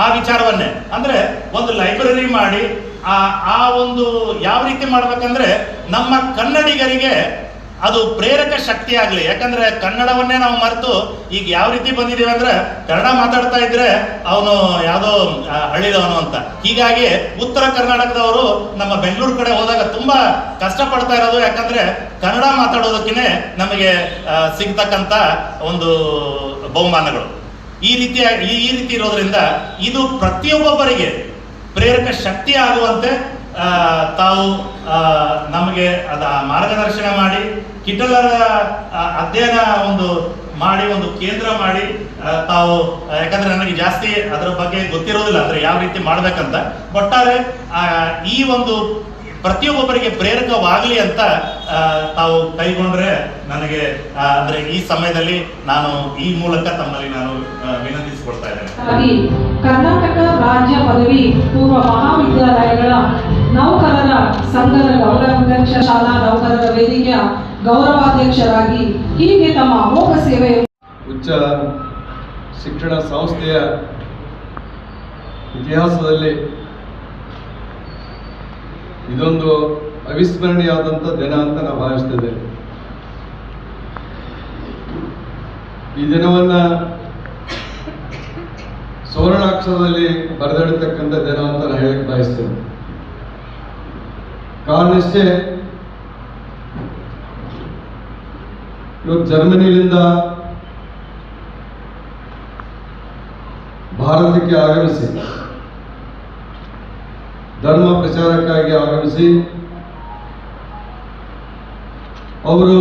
ಆ ವಿಚಾರವನ್ನೇ. ಅಂದ್ರೆ ಒಂದು ಲೈಬ್ರರಿ ಮಾಡಿ ಆ ಒಂದು ಯಾವ ರೀತಿ ಮಾಡ್ಬೇಕಂದ್ರೆ ನಮ್ಮ ಕನ್ನಡಿಗರಿಗೆ ಅದು ಪ್ರೇರಕ ಶಕ್ತಿ ಆಗಲಿ. ಯಾಕಂದ್ರೆ ಕನ್ನಡವನ್ನೇ ನಾವು ಮರೆತು ಈಗ ಯಾವ ರೀತಿ ಬಂದಿದ್ದೀವಿ ಅಂದ್ರೆ ಕನ್ನಡ ಮಾತಾಡ್ತಾ ಇದ್ರೆ ಅವನು ಯಾವುದೋ ಹಳ್ಳಿದವನು ಅಂತ. ಹೀಗಾಗಿ ಉತ್ತರ ಕರ್ನಾಟಕದವರು ನಮ್ಮ ಬೆಂಗಳೂರು ಕಡೆ ಹೋದಾಗ ತುಂಬಾ ಕಷ್ಟಪಡ್ತಾ ಇರೋದು, ಯಾಕಂದ್ರೆ ಕನ್ನಡ ಮಾತಾಡೋದಕ್ಕೆ ನಮಗೆ ಸಿಗ್ತಕ್ಕಂಥ ಒಂದು ಬಹುಮಾನಗಳು ಈ ರೀತಿ ಇರೋದ್ರಿಂದ ಇದು ಪ್ರತಿಯೊಬ್ಬೊಬ್ಬರಿಗೆ ಪ್ರೇರಕ ಶಕ್ತಿ ಆಗುವಂತೆ ತಾವು ನಮಗೆ ಅದ ಮಾರ್ಗದರ್ಶನ ಮಾಡಿ ಕಿಟಲರ ಅಧ್ಯಯನ ಮಾಡಿ ಒಂದು ಕೇಂದ್ರ ಮಾಡಿ ತಾವು, ಯಾಕಂದ್ರೆ ನನಗೆ ಜಾಸ್ತಿ ಅದರ ಬಗ್ಗೆ ಗೊತ್ತಿರೋದಿಲ್ಲ ಅಂದ್ರೆ ಯಾವ ರೀತಿ ಮಾಡ್ಬೇಕಂತ. ಒಟ್ಟಾರೆ ಈ ಒಂದು ಪ್ರತಿಯೊಬ್ಬೊಬ್ಬರಿಗೆ ಪ್ರೇರಕವಾಗಲಿ ಅಂತ ತಾವು ಕೈಗೊಂಡ್ರೆ ನನಗೆ ಅಂದ್ರೆ ಈ ಸಮಯದಲ್ಲಿ ನಾನು ಈ ಮೂಲಕ ತಮ್ಮಲ್ಲಿ ನಾನು ವಿನಂತಿಸಿಕೊಳ್ತಾ ಇದ್ದೇನೆ.
ಕರ್ನಾಟಕ ರಾಜ್ಯ ಪದವಿ ಪೂರ್ವ ಮಹಾವಿದ್ಯಾಲಯಗಳ ನೌಕರರ ಸಂಘದ ಗೌರವಾಧ್ಯಕ್ಷ, ಶಾಲಾ ನೌಕರರ ವೇದಿಕೆಯ ಗೌರವಾಧ್ಯಕ್ಷರಾಗಿ ಹೀಗೆ ತಮ್ಮ ಅಮೋಘ ಸೇವೆ
ಉಚ್ಚ ಶಿಕ್ಷಣ ಸಂಸ್ಥೆಯ ಇತಿಹಾಸದಲ್ಲಿ ಇದೊಂದು ಅವಿಸ್ಮರಣೀಯವಾದಂಥ ದಿನ ಅಂತ ನಾವು ಭಾವಿಸ್ತಿದ್ದೇವೆ. ಈ ದಿನವನ್ನು ಸುವರ್ಣಾಕ್ಷರದಲ್ಲಿ ಬರೆದಿಡತಕ್ಕಂಥ ದಿನ ಅಂತ ನಾನು ಹೇಳಕ್ಕೆ ಬಯಸ್ತೇನೆ. ಕಾರಣ ಇಷ್ಟೇ, ಇವತ್ತು ಜರ್ಮನಿಯಿಂದ ಭಾರತಕ್ಕೆ ಆಗಮಿಸಿ ಧರ್ಮ ಪ್ರಚಾರಕ್ಕಾಗಿ ಆಗಮಿಸಿ ಅವರು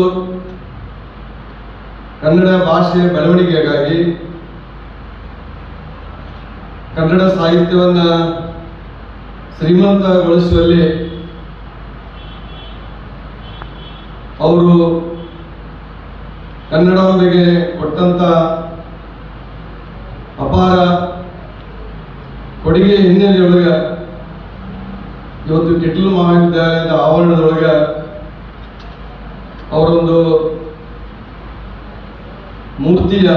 ಕನ್ನಡ ಭಾಷೆಯ ಬೆಳವಣಿಗೆಗಾಗಿ, ಕನ್ನಡ ಸಾಹಿತ್ಯವನ್ನು ಶ್ರೀಮಂತಗೊಳಿಸುವಲ್ಲಿ ಅವರು ಕನ್ನಡವರಿಗೆ ಕೊಟ್ಟಂತ ಅಪಾರ ಕೊಡುಗೆ ಹಿನ್ನೆಲೆಯೊಳಗೆ ಇವತ್ತು ಕಿಟಲ್ ಮಹಾವಿದ್ಯಾಲಯದ ಆವರಣದೊಳಗೆ ಅವರೊಂದು ಮೂರ್ತಿಯ,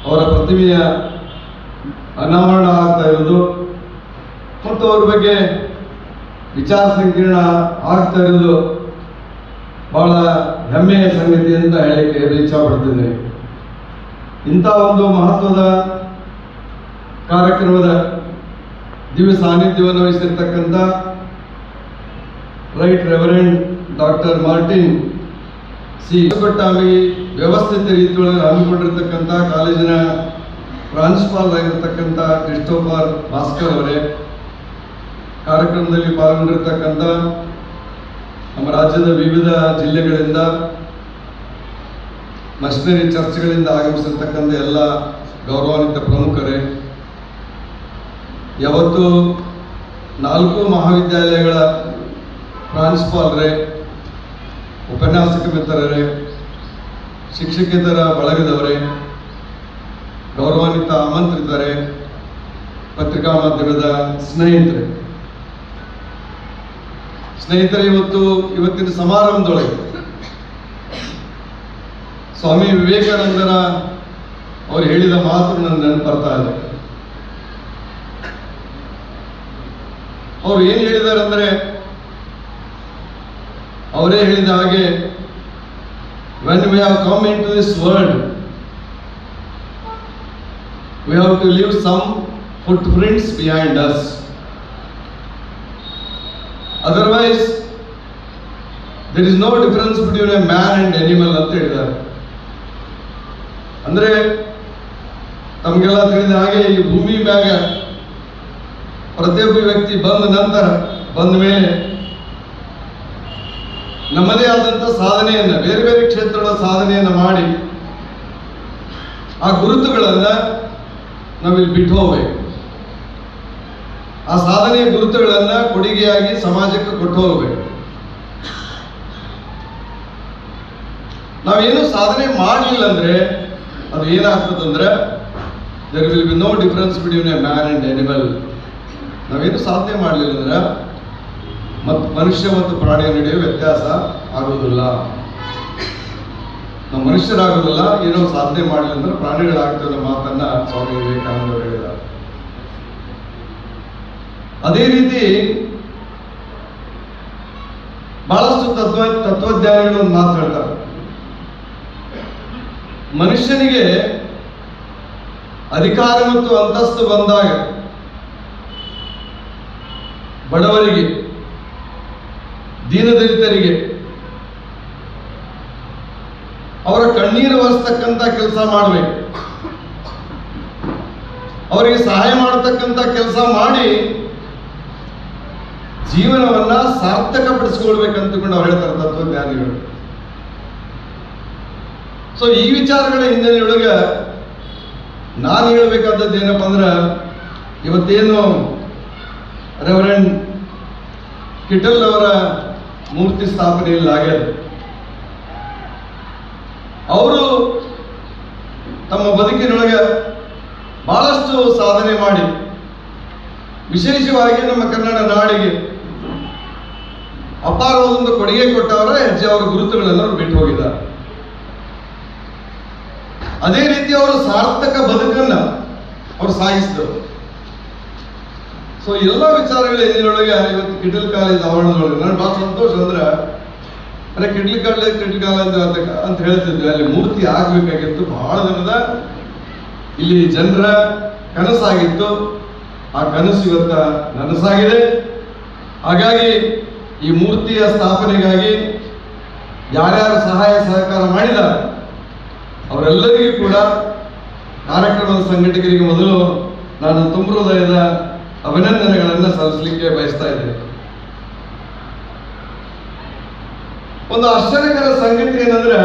ಅವರ ಪ್ರತಿಮೆಯ ಅನಾವರಣ ಆಗ್ತಾ ಇರೋದು ಮತ್ತು ಅವ್ರ ಬಗ್ಗೆ ವಿಚಾರ ಸಂಕಿರಣ ಆಗ್ತಾ ಇರೋದು ಬಹಳ ಹೆಮ್ಮೆಯ ಸಂಗತಿ ಅಂತ ಹೇಳಕ್ಕೆ ಇಚ್ಛಪಡ್ತಿದ್ದೇನೆ. ಇಂಥ ಒಂದು ಮಹತ್ವದ ಕಾರ್ಯಕ್ರಮದ ದಿವ್ಯ ಸಾನ್ನಿಧ್ಯವನ್ನು ವಹಿಸಿರ್ತಕ್ಕಂಥ right reverend doctor Martin C Kottami ವ್ಯವಸ್ಥಿತ ರೀತಿಯೊಳಗೆ ಹಮ್ಮಿಕೊಂಡಿರ್ತಕ್ಕಂಥ ಕಾಲೇಜಿನ ಪ್ರಾಂಶುಪಾಲ್ ಆಗಿರ್ತಕ್ಕಂಥ ಕ್ರಿಸ್ಟೋಫರ್ ಭಾಸ್ಕರ್ ಅವರೇ, ಕಾರ್ಯಕ್ರಮದಲ್ಲಿ ಪಾಲ್ಗೊಂಡಿರ್ತಕ್ಕಂಥ ನಮ್ಮ ರಾಜ್ಯದ ವಿವಿಧ ಜಿಲ್ಲೆಗಳಿಂದ ಮಿಷನರಿ ಚರ್ಚ್ಗಳಿಂದ ಆಗಮಿಸಿರ್ತಕ್ಕಂಥ ಎಲ್ಲ ಗೌರವಾನ್ವಿತ ಪ್ರಮುಖರೇ, ಯಾವತ್ತು 4 ಮಹಾವಿದ್ಯಾಲಯಗಳ ಪ್ರಾಂಶುಪಾಲರೇ, ಉಪನ್ಯಾಸಕ ಮಿತ್ರರೇ, ಶಿಕ್ಷಕೇತರ ಬಳಗದವರೇ, ಗೌರವಾನ್ವಿತ ಆಮಂತ್ರಿತರೇ, ಪತ್ರಿಕಾ ಮಾಧ್ಯಮದ ಸ್ನೇಹಿತರೆ, ಇವತ್ತಿನ ಸಮಾರಂಭದೊಳಗೆ ಸ್ವಾಮಿ ವಿವೇಕಾನಂದರ ಅವರು ಹೇಳಿದ ಮಾತು ನನ್ನ ನೆನಪರ್ತಾ ಇದೆ. ಅವ್ರು ಏನು ಹೇಳಿದ್ದಾರೆ ಅಂದರೆ, ಅವರೇ ಹೇಳಿದ ಹಾಗೆ when we have come into this world we have to leave some footprints behind us, otherwise there is no difference between a man and animal ಅಂತ ಹೇಳಿದ್ದಾರೆ. ಅಂದರೆ ತಮಗೆಲ್ಲ ತಿಳಿದ ಹಾಗೆ ಈ ಭೂಮಿ ಮ್ಯಾಗ ಪ್ರತಿಯೊಬ್ಬ ವ್ಯಕ್ತಿ ಬಂದ ಮೇಲೆ ನಮ್ಮದೇ ಆದಂಥ ಸಾಧನೆಯನ್ನು, ಬೇರೆ ಬೇರೆ ಕ್ಷೇತ್ರಗಳ ಸಾಧನೆಯನ್ನು ಮಾಡಿ ಆ ಗುರುತುಗಳನ್ನು ನಾವಿಲ್ಲಿ ಬಿಟ್ಟು ಹೋಗಬೇಕು. ಆ ಸಾಧನೆಯ ಗುರುತುಗಳನ್ನು ಕೊಡುಗೆಯಾಗಿ ಸಮಾಜಕ್ಕೆ ಕೊಟ್ಟು ಹೋಗಬೇಕು. ನಾವೇನು ಸಾಧನೆ ಮಾಡಲಿಲ್ಲ ಅಂದರೆ ಅದು ಏನಾಗ್ತದಂದ್ರೆ there will be no difference between a man and animal. ನಾವೇನು ಸಾಧನೆ ಮಾಡಲಿಲ್ಲ ಅಂದ್ರೆ ಮನುಷ್ಯ ಮತ್ತು ಪ್ರಾಣಿಯ ನಡುವೆ ವ್ಯತ್ಯಾಸ ಆಗುವುದಿಲ್ಲ. ನಾವು ಮನುಷ್ಯರಾಗೋದಿಲ್ಲ, ಏನೋ ಸಾಧನೆ ಮಾಡಲಿಲ್ಲ ಅಂದ್ರೆ ಪ್ರಾಣಿಗಳಾಗ್ತವೆ ಅನ್ನೋ ಮಾತನ್ನ ಸ್ವಾಮಿ ವಿವೇಕಾನಂದ ಅವರು ಹೇಳಿದ್ದಾರೆ. ಅದೇ ರೀತಿ ಬಹಳಷ್ಟು ತತ್ವಜ್ಞಾನಿಗಳು ಒಂದು ಮಾತು ಹೇಳ್ತಾರೆ, ಮನುಷ್ಯನಿಗೆ ಅಧಿಕಾರ ಮತ್ತು ಅಂತಸ್ತು ಬಂದಾಗ ಬಡವರಿಗೆ, ದೀನದಲಿತರಿಗೆ ಅವರ ಕಣ್ಣೀರು ಒರೆಸ್ತಕ್ಕಂಥ ಕೆಲಸ ಮಾಡಬೇಕು, ಅವರಿಗೆ ಸಹಾಯ ಮಾಡತಕ್ಕಂಥ ಕೆಲಸ ಮಾಡಿ ಜೀವನವನ್ನ ಸಾರ್ಥಕಪಡಿಸಿಕೊಳ್ಬೇಕಂತಕೊಂಡು ಅವ್ರು ಹೇಳ್ತಾರೆ ತತ್ವಜ್ಞಾನಿಗಳು. ಸೊ ಈ ವಿಚಾರಗಳ ಹಿನ್ನೆಲೆಯೊಳಗೆ ನಾನು ಹೇಳಬೇಕಾದದ್ದು ಏನಪ್ಪ ಅಂದ್ರೆ, ಇವತ್ತೇನು ರೆವರೆಂಡ್ ಕಿಟಲ್ ಅವರ ಮೂರ್ತಿ ಸ್ಥಾಪನೆಯಲ್ಲಿ ಆಗ್ಯದ, ಅವರು ತಮ್ಮ ಬದುಕಿನೊಳಗೆ ಬಹಳಷ್ಟು ಸಾಧನೆ ಮಾಡಿ ವಿಶೇಷವಾಗಿ ನಮ್ಮ ಕನ್ನಡ ನಾಡಿಗೆ ಅಪಾರವಾದೊಂದು ಕೊಡುಗೆ ಕೊಟ್ಟವರ ಹೆಜ್ಜೆ ಅವರ ಗುರುತುಗಳನ್ನು ಅವರು ಬಿಟ್ಟು ಹೋಗಿದ್ದಾರೆ. ಅದೇ ರೀತಿ ಅವರು ಸಾರ್ಥಕ ಬದುಕನ್ನ ಅವರು ಸಾಗಿಸಿದರು. ಸೊ ಎಲ್ಲ ವಿಚಾರಗಳ ಏನಿನೊಳಗೆ ಇವತ್ತು ಕಿಟಲ್ ಕಾಲೇಜ್ ಆವರಣದೊಳಗೆ ನನಗೆ ಬಹಳ ಸಂತೋಷ ಅಂದ್ರೆ, ಕಿಟಲ್ ಕಾಲೇಜ್ ಅಂತ ಹೇಳ್ತಿದ್ವಿ, ಅಲ್ಲಿ ಮೂರ್ತಿ ಆಗ್ಬೇಕಾಗಿತ್ತು. ಬಹಳ ದಿನದ ಇಲ್ಲಿ ಜನರ ಕನಸಾಗಿತ್ತು. ಆ ಕನಸು ಇವತ್ತ ನನಸಾಗಿದೆ. ಹಾಗಾಗಿ ಈ ಮೂರ್ತಿಯ ಸ್ಥಾಪನೆಗಾಗಿ ಯಾರ್ಯಾರು ಸಹಾಯ ಸಹಕಾರ ಮಾಡಿದ್ದಾರೆ ಅವರೆಲ್ಲರಿಗೂ ಕೂಡ ಕಾರ್ಯಕ್ರಮದ ಸಂಘಟಕರಿಗೆ ಮೊದಲು ನಾನು ತುಂಬ ಹೃದಯದ ಅಭಿನಂದನೆಗಳನ್ನು ಸಲ್ಲಿಸಲಿಕ್ಕೆ ಬಯಸ್ತಾ ಇದ್ದೇನೆ. ಒಂದು ಆಶ್ಚರ್ಯಕರ ಸಂಗತಿ ಏನಂದ್ರೆ,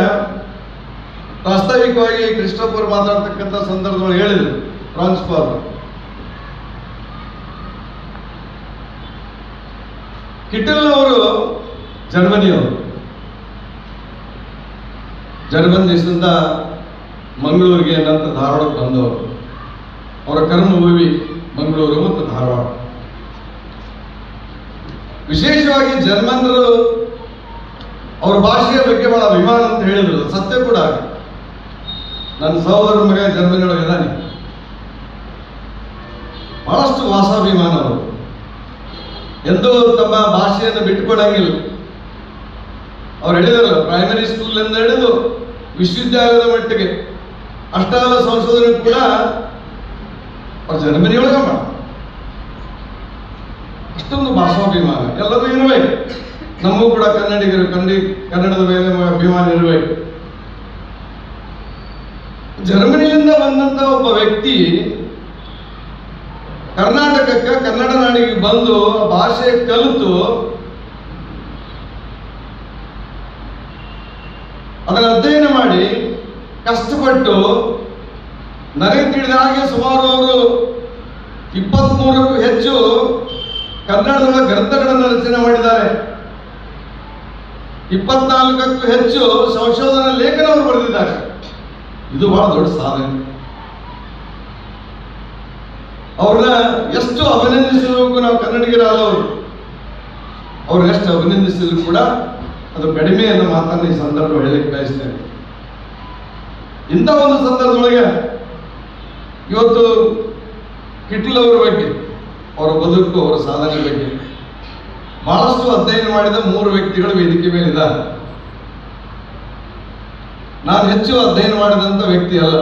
ವಾಸ್ತವಿಕವಾಗಿ ಕ್ರಿಸ್ಟೋಫರ್ ಮಾತಾಡ್ತಕ್ಕಂಥ ಸಂದರ್ಭದಲ್ಲಿ ಹೇಳಿದ್ರು ಪ್ರಾಂಶುಪಾಲ್, ಕಿಟಲ್ ಅವರು ಜರ್ಮನಿಯವರು, ಜರ್ಮನ್ ದೇಶದಿಂದ ಮಂಗಳೂರಿಗೆ ನಂತರ ಧಾರವಾಡಕ್ಕೆ ಬಂದವರು. ಅವರ ಕರ್ಮಭೂಮಿ ಮಂಗಳೂರು ಮತ್ತು ಧಾರವಾಡ. ವಿಶೇಷವಾಗಿ ಜರ್ಮನರು ಅವ್ರ ಭಾಷೆಯ ಬಗ್ಗೆ ಬಹಳ ಅಭಿಮಾನ ಅಂತ ಹೇಳಿದ್ರು. ಸತ್ಯ ಕೂಡ. ನನ್ನ ಸಹೋದರ ಮಗ ಜರ್ಮನಿ ಒಳಗೆ ಇದ್ದಾನೆ. ಬಹಳಷ್ಟು ವಾಸಾಭಿಮಾನ ಅವರು, ಎಂದೂ ತಮ್ಮ ಭಾಷೆಯನ್ನು ಬಿಟ್ಟುಕೊಡಂಗಿಲ್ಲ. ಅವ್ರು ಹೇಳಿದಾರಲ್ಲ, ಪ್ರೈಮರಿ ಸ್ಕೂಲಿಂದ ಹಿಡಿದು ವಿಶ್ವವಿದ್ಯಾಲಯದ ಮಟ್ಟಿಗೆ ಅಷ್ಟಾಲ ಸಂಶೋಧನೆ ಕೂಡ ಅವ್ರು ಜರ್ಮನಿಯೊಳಗೆ ಮಾಡ. ಅಷ್ಟೊಂದು ಭಾಷಾಭಿಮಾನ ಎಲ್ಲದೂ ಇರಬೇಕು. ನಮಗೂ ಕೂಡ ಕನ್ನಡಿಗರು ಕನ್ನಡದ ಮೇಲೆ ಅಭಿಮಾನ ಇರಬೇಕು. ಜರ್ಮನಿಯಿಂದ ಬಂದಂತ ಒಬ್ಬ ವ್ಯಕ್ತಿ ಕರ್ನಾಟಕಕ್ಕೆ, ಕನ್ನಡ ನಾಡಿಗೆ ಬಂದು ಭಾಷೆ ಕಲಿತು ಅದನ್ನು ಅಧ್ಯಯನ ಮಾಡಿ ಕಷ್ಟಪಟ್ಟು, ನನಗೆ ತಿಳಿದ ಹಾಗೆ ಸುಮಾರು ಅವರು 23ಕ್ಕೂ ಹೆಚ್ಚು ಕನ್ನಡದ ಗ್ರಂಥಗಳನ್ನು ರಚನೆ ಮಾಡಿದ್ದಾರೆ. 24ಕ್ಕೂ ಹೆಚ್ಚು ಸಂಶೋಧನಾ ಲೇಖನವನ್ನು ಬರೆದಿದ್ದಾರೆ. ಇದು ಬಹಳ ದೊಡ್ಡ ಸಾಧನೆ. ಅವ್ರನ್ನ ಎಷ್ಟು ಅಭಿನಂದಿಸಬೇಕು ನಾವು ಕನ್ನಡಿಗರಾದವರು. ಅವ್ರನ್ನ ಎಷ್ಟು ಅಭಿನಂದಿಸಿದ್ರು ಕೂಡ ಅದು ಕಡಿಮೆ ಅನ್ನೋ ಮಾತನ್ನು ಈ ಸಂದರ್ಭ ಹೇಳಲಿಕ್ಕೆ ಬಯಸ್ತೇನೆ. ಇಂಥ ಒಂದು ಸಂದರ್ಭದೊಳಗೆ ಇವತ್ತು ಕಿಟ್ಲ್ ಅವರ ಬಗ್ಗೆ, ಅವರ ಬದುಕು, ಅವರ ಸಾಧನೆ ಬಗ್ಗೆ ಬಹಳಷ್ಟು ಅಧ್ಯಯನ ಮಾಡಿದ 3 ವ್ಯಕ್ತಿಗಳು ವೇದಿಕೆ ಮೇಲಿದ್ದಾರೆ. ನಾನು ಹೆಚ್ಚು ಅಧ್ಯಯನ ಮಾಡಿದಂಥ ವ್ಯಕ್ತಿ ಅಲ್ಲ.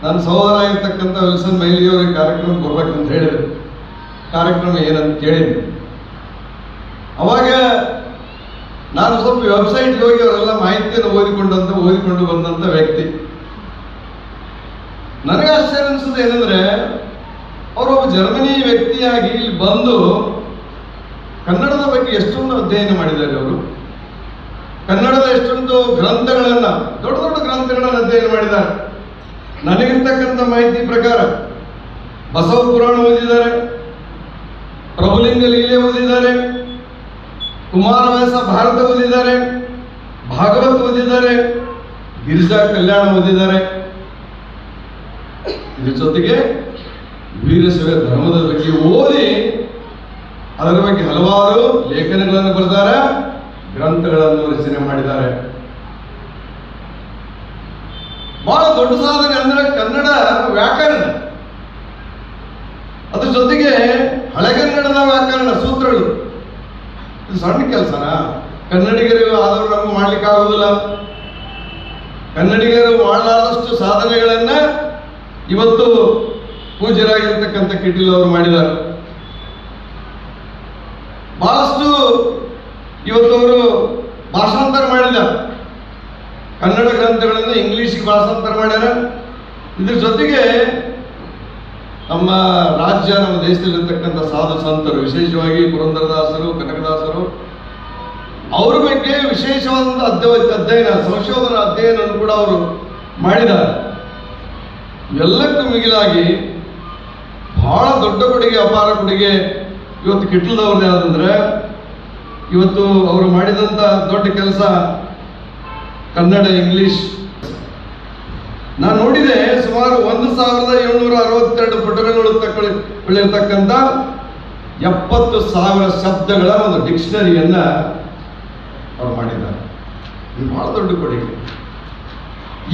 ನನ್ನ ಸಹೋದರ ಆಗಿರ್ತಕ್ಕಂಥ ವಿಲ್ಸನ್ ಮೈಲಿಯವರಿಗೆ ಕಾರ್ಯಕ್ರಮ ಬರ್ಬೇಕಂತ ಹೇಳಿದ್ರು. ಕಾರ್ಯಕ್ರಮ ಏನಂತ ಕೇಳಿದ್ದೆ. ಅವಾಗ ನಾನು ಸ್ವಲ್ಪ ವೆಬ್ಸೈಟ್ಗೆ ಹೋಗಿ ಅವರೆಲ್ಲ ಮಾಹಿತಿಯನ್ನು ಓದಿಕೊಂಡು ಬಂದಂಥ ವ್ಯಕ್ತಿ. ನನಗೆ ಆಶ್ಚರ್ಯ ಅನಿಸೋದು ಏನಂದ್ರೆ, ಅವರೊಬ್ಬ ಜರ್ಮನಿ ವ್ಯಕ್ತಿಯಾಗಿ ಇಲ್ಲಿ ಬಂದು ಕನ್ನಡದ ಬಗ್ಗೆ ಎಷ್ಟೊಂದು ಅಧ್ಯಯನ ಮಾಡಿದ್ದಾರೆ. ಅವರು ಕನ್ನಡದ ಎಷ್ಟೊಂದು ಗ್ರಂಥಗಳನ್ನ, ದೊಡ್ಡ ದೊಡ್ಡ ಗ್ರಂಥಗಳನ್ನು ಅಧ್ಯಯನ ಮಾಡಿದ್ದಾರೆ. ನನಗಿರ್ತಕ್ಕಂಥ ಮಾಹಿತಿ ಪ್ರಕಾರ ಬಸವ ಪುರಾಣ ಓದಿದ್ದಾರೆ, ಪ್ರಭುಲಿಂಗ ಲೀಲೆ ಓದಿದ್ದಾರೆ, ಕುಮಾರವ್ಯಾಸ ಭಾರತ ಓದಿದ್ದಾರೆ, ಭಾಗವತ್ ಓದಿದ್ದಾರೆ, ಗಿರಿಜಾ ಕಲ್ಯಾಣ ಓದಿದ್ದಾರೆ. ಇದ್ರ ಜೊತೆಗೆ ವೀರಶೈವ ಧರ್ಮದ ಬಗ್ಗೆ ಓದಿ ಅದರ ಬಗ್ಗೆ ಹಲವಾರು ಲೇಖನಗಳನ್ನು ಬರೆದಾರೆ, ಗ್ರಂಥಗಳನ್ನು ರಚನೆ ಮಾಡಿದ್ದಾರೆ. ಬಹಳ ದೊಡ್ಡ ಸಾಧನೆ ಅಂದ್ರೆ ಕನ್ನಡ ವ್ಯಾಕರಣ, ಅದ್ರ ಜೊತೆಗೆ ಹಳೆಗನ್ನಡದ ವ್ಯಾಕರಣ ಸೂತ್ರಗಳು. ಇದು ಸಣ್ಣ ಕೆಲಸನ ಕನ್ನಡಿಗರು ಆದವರು ನಮ್ಗೆ ಮಾಡ್ಲಿಕ್ಕೆ ಆಗುದಿಲ್ಲ. ಕನ್ನಡಿಗರು ಮಾಡಲಾರದಷ್ಟು ಸಾಧನೆಗಳನ್ನ ಇವತ್ತು ಪೂಜ್ಯರಾಗಿರ್ತಕ್ಕಂಥ ಕಿಟ್ಲ್ ಅವರು ಮಾಡಿದ್ದಾರೆ. ಬಹಳಷ್ಟು ಇವತ್ತು ಅವರು ಭಾಷಾಂತರ ಮಾಡಿದ್ದಾರೆ. ಕನ್ನಡ ಗ್ರಂಥಗಳನ್ನು ಇಂಗ್ಲಿಷ್ಗೆ ಭಾಷಾಂತರ ಮಾಡ್ಯಾರ. ಇದ್ರ ಜೊತೆಗೆ ನಮ್ಮ ರಾಜ್ಯ, ನಮ್ಮ ದೇಶದಲ್ಲಿರ್ತಕ್ಕಂಥ ಸಾಧು ಸಂತರು, ವಿಶೇಷವಾಗಿ ಪುರಂದರದಾಸರು, ಕನಕದಾಸರು, ಅವ್ರ ಬಗ್ಗೆ ವಿಶೇಷವಾದಂಥ ಅಧ್ಯಯನ, ಸಂಶೋಧನಾ ಅಧ್ಯಯನವನ್ನು ಕೂಡ ಅವರು ಮಾಡಿದ್ದಾರೆ. ಎಲ್ಲಕ್ಕೂ ಮಿಗಿಲಾಗಿ ಬಹಳ ದೊಡ್ಡ ಕೊಡುಗೆ, ಅಪಾರ ಕೊಡುಗೆ ಇವತ್ತು ಕಿಟ್ಲದವ್ರದ್ದು ಯಾವುದಂದ್ರೆ, ಇವತ್ತು ಅವರು ಮಾಡಿದಂಥ ದೊಡ್ಡ ಕೆಲಸ ಕನ್ನಡ ಇಂಗ್ಲಿಷ್. ನಾನು ನೋಡಿದೆ, ಸುಮಾರು 1762 ಪುಟಗಳಿರ್ತಕ್ಕಂಥ 70,000 ಶಬ್ದಗಳ ಒಂದು ಡಿಕ್ಷನರಿಯನ್ನ ಅವ್ರು ಮಾಡಿದ್ದಾರೆ. ಇದು ಬಹಳ ದೊಡ್ಡ ಕೊಡುಗೆ.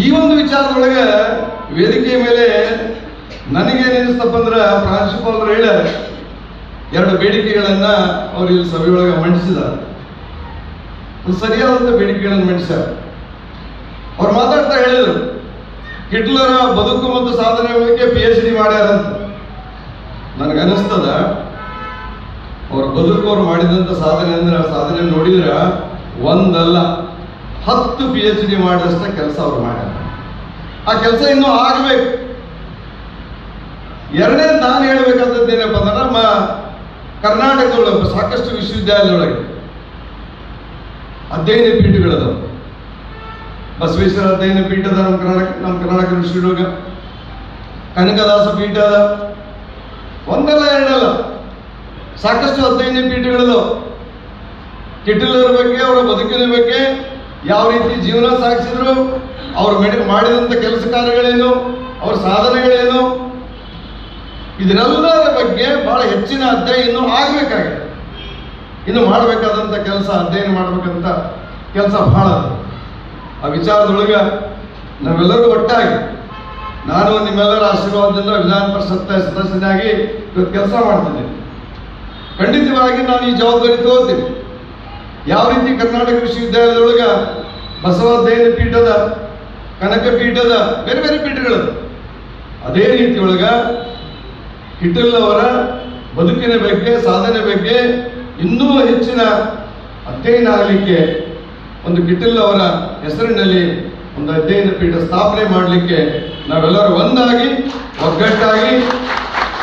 ಈ ಒಂದು ವಿಚಾರದೊಳಗೆ ವೇದಿಕೆಯ ಮೇಲೆ ನನಗೇನಿಸ್ತಪ್ಪ ಅಂದ್ರೆ, ಪ್ರಾಂಶುಪಾಲರು ಹೇಳ್ಯಾರ, 2 ಬೇಡಿಕೆಗಳನ್ನ ಅವರು ಇಲ್ಲಿ ಸಭೆಯೊಳಗೆ ಮಂಡಿಸಿದ್ದಾರೆ. ಸರಿಯಾದಂಥ ಬೇಡಿಕೆಗಳನ್ನು ಮಂಡಿಸ್ಯಾರ. ಅವ್ರು ಮಾತಾಡ್ತಾ ಹೇಳಿದರು, ಕಿಟ್ಲರ ಬದುಕು ಮತ್ತು ಸಾಧನೆ ಬಗ್ಗೆ PhD ಮಾಡ್ಯಾರಂತ. ನನಗನ್ನಿಸ್ತದ, ಅವ್ರ ಬದುಕು ಅವ್ರು ಮಾಡಿದಂಥ ಸಾಧನೆ ಅಂದ್ರೆ, ಆ ಸಾಧನೆ ನೋಡಿದ್ರೆ ಒಂದಲ್ಲ 10 PhD ಮಾಡಿದಷ್ಟ ಕೆಲಸ ಅವ್ರು ಮಾಡ್ಯಾರ. ಆ ಕೆಲಸ ಇನ್ನೂ ಆಗಬೇಕು. ಎರಡನೇದು ನಾನು ಹೇಳ್ಬೇಕಾದದ್ದು ಏನಪ್ಪ ಅಂದ್ರೆ, ನಮ್ಮ ಕರ್ನಾಟಕದೊಳಗೆ ಸಾಕಷ್ಟು ವಿಶ್ವವಿದ್ಯಾಲಯದೊಳಗೆ ಅಧ್ಯಯನ ಪೀಠಗಳದಾವ. ಬಸವೇಶ್ವರ ಅಧ್ಯಯನ ಪೀಠ ಅದ ನಮ್ಮ ಕರ್ನಾಟಕ ಯೂನಿವರ್ಸಿಟಿಯೊಳಗೆ, ಕನಕದಾಸ ಪೀಠ ಅದ. ಒಂದಲ್ಲ ಎರಡಲ್ಲ, ಸಾಕಷ್ಟು ಅಧ್ಯಯನ ಪೀಠಗಳದಾವ. ಕಿಟ್ಲರ ಬಗ್ಗೆ, ಅವರ ಬದುಕಿನ ಬಗ್ಗೆ, ಯಾವ ರೀತಿ ಜೀವನ ಸಾಗಿಸಿದ್ರು, ಅವ್ರು ಮಾಡಿದಂಥ ಕೆಲಸ ಕಾರ್ಯಗಳೇನು, ಅವ್ರ ಸಾಧನೆಗಳೇನು, ಇದರೆಲ್ಲರ ಬಗ್ಗೆ ಬಹಳ ಹೆಚ್ಚಿನ ಅಧ್ಯಯನ ಇನ್ನೂ ಆಗಬೇಕಾಗಿದೆ. ಇನ್ನು ಮಾಡಬೇಕಾದಂಥ ಕೆಲಸ, ಅಧ್ಯಯನ ಮಾಡಬೇಕಂತ ಕೆಲಸ ಬಹಳ. ಆ ವಿಚಾರದೊಳಗೆ ನಾವೆಲ್ಲರೂ ಒಟ್ಟಾಗಿ ನಾನು ನಿಮ್ಮೆಲ್ಲರ ಆಶೀರ್ವಾದದಿಂದ ವಿಧಾನ ಪರಿಷತ್ ಸದಸ್ಯನಾಗಿ ಇವತ್ತು ಕೆಲಸ ಮಾಡ್ತಿದ್ದೀನಿ. ಖಂಡಿತವಾಗಿ ನಾನು ಈ ಜವಾಬ್ದಾರಿ ತಗೋತೀನಿ. ಯಾವ ರೀತಿ ಕರ್ನಾಟಕ ವಿಶ್ವವಿದ್ಯಾಲಯದೊಳಗೆ ಬಸವಾಧ್ಯಯನ ಪೀಠದ, ಕನಕ ಪೀಠದ, ಬೇರೆ ಬೇರೆ ಪೀಠಗಳು, ಅದೇ ರೀತಿ ಒಳಗೆ ಹಿಟ್ಟಲ್ ಅವರ ಬದುಕಿನ ಬಗ್ಗೆ, ಸಾಧನೆ ಬಗ್ಗೆ ಇನ್ನೂ ಹೆಚ್ಚಿನ ಅಧ್ಯಯನ ಆಗಲಿಕ್ಕೆ ಒಂದು ಕಿಟ್ಟಲ್ ಅವರ ಹೆಸರಿನಲ್ಲಿ ಒಂದು ಅಧ್ಯಯನ ಪೀಠ ಸ್ಥಾಪನೆ ಮಾಡಲಿಕ್ಕೆ ನಾವೆಲ್ಲರೂ ಒಂದಾಗಿ ಒಗ್ಗಟ್ಟಾಗಿ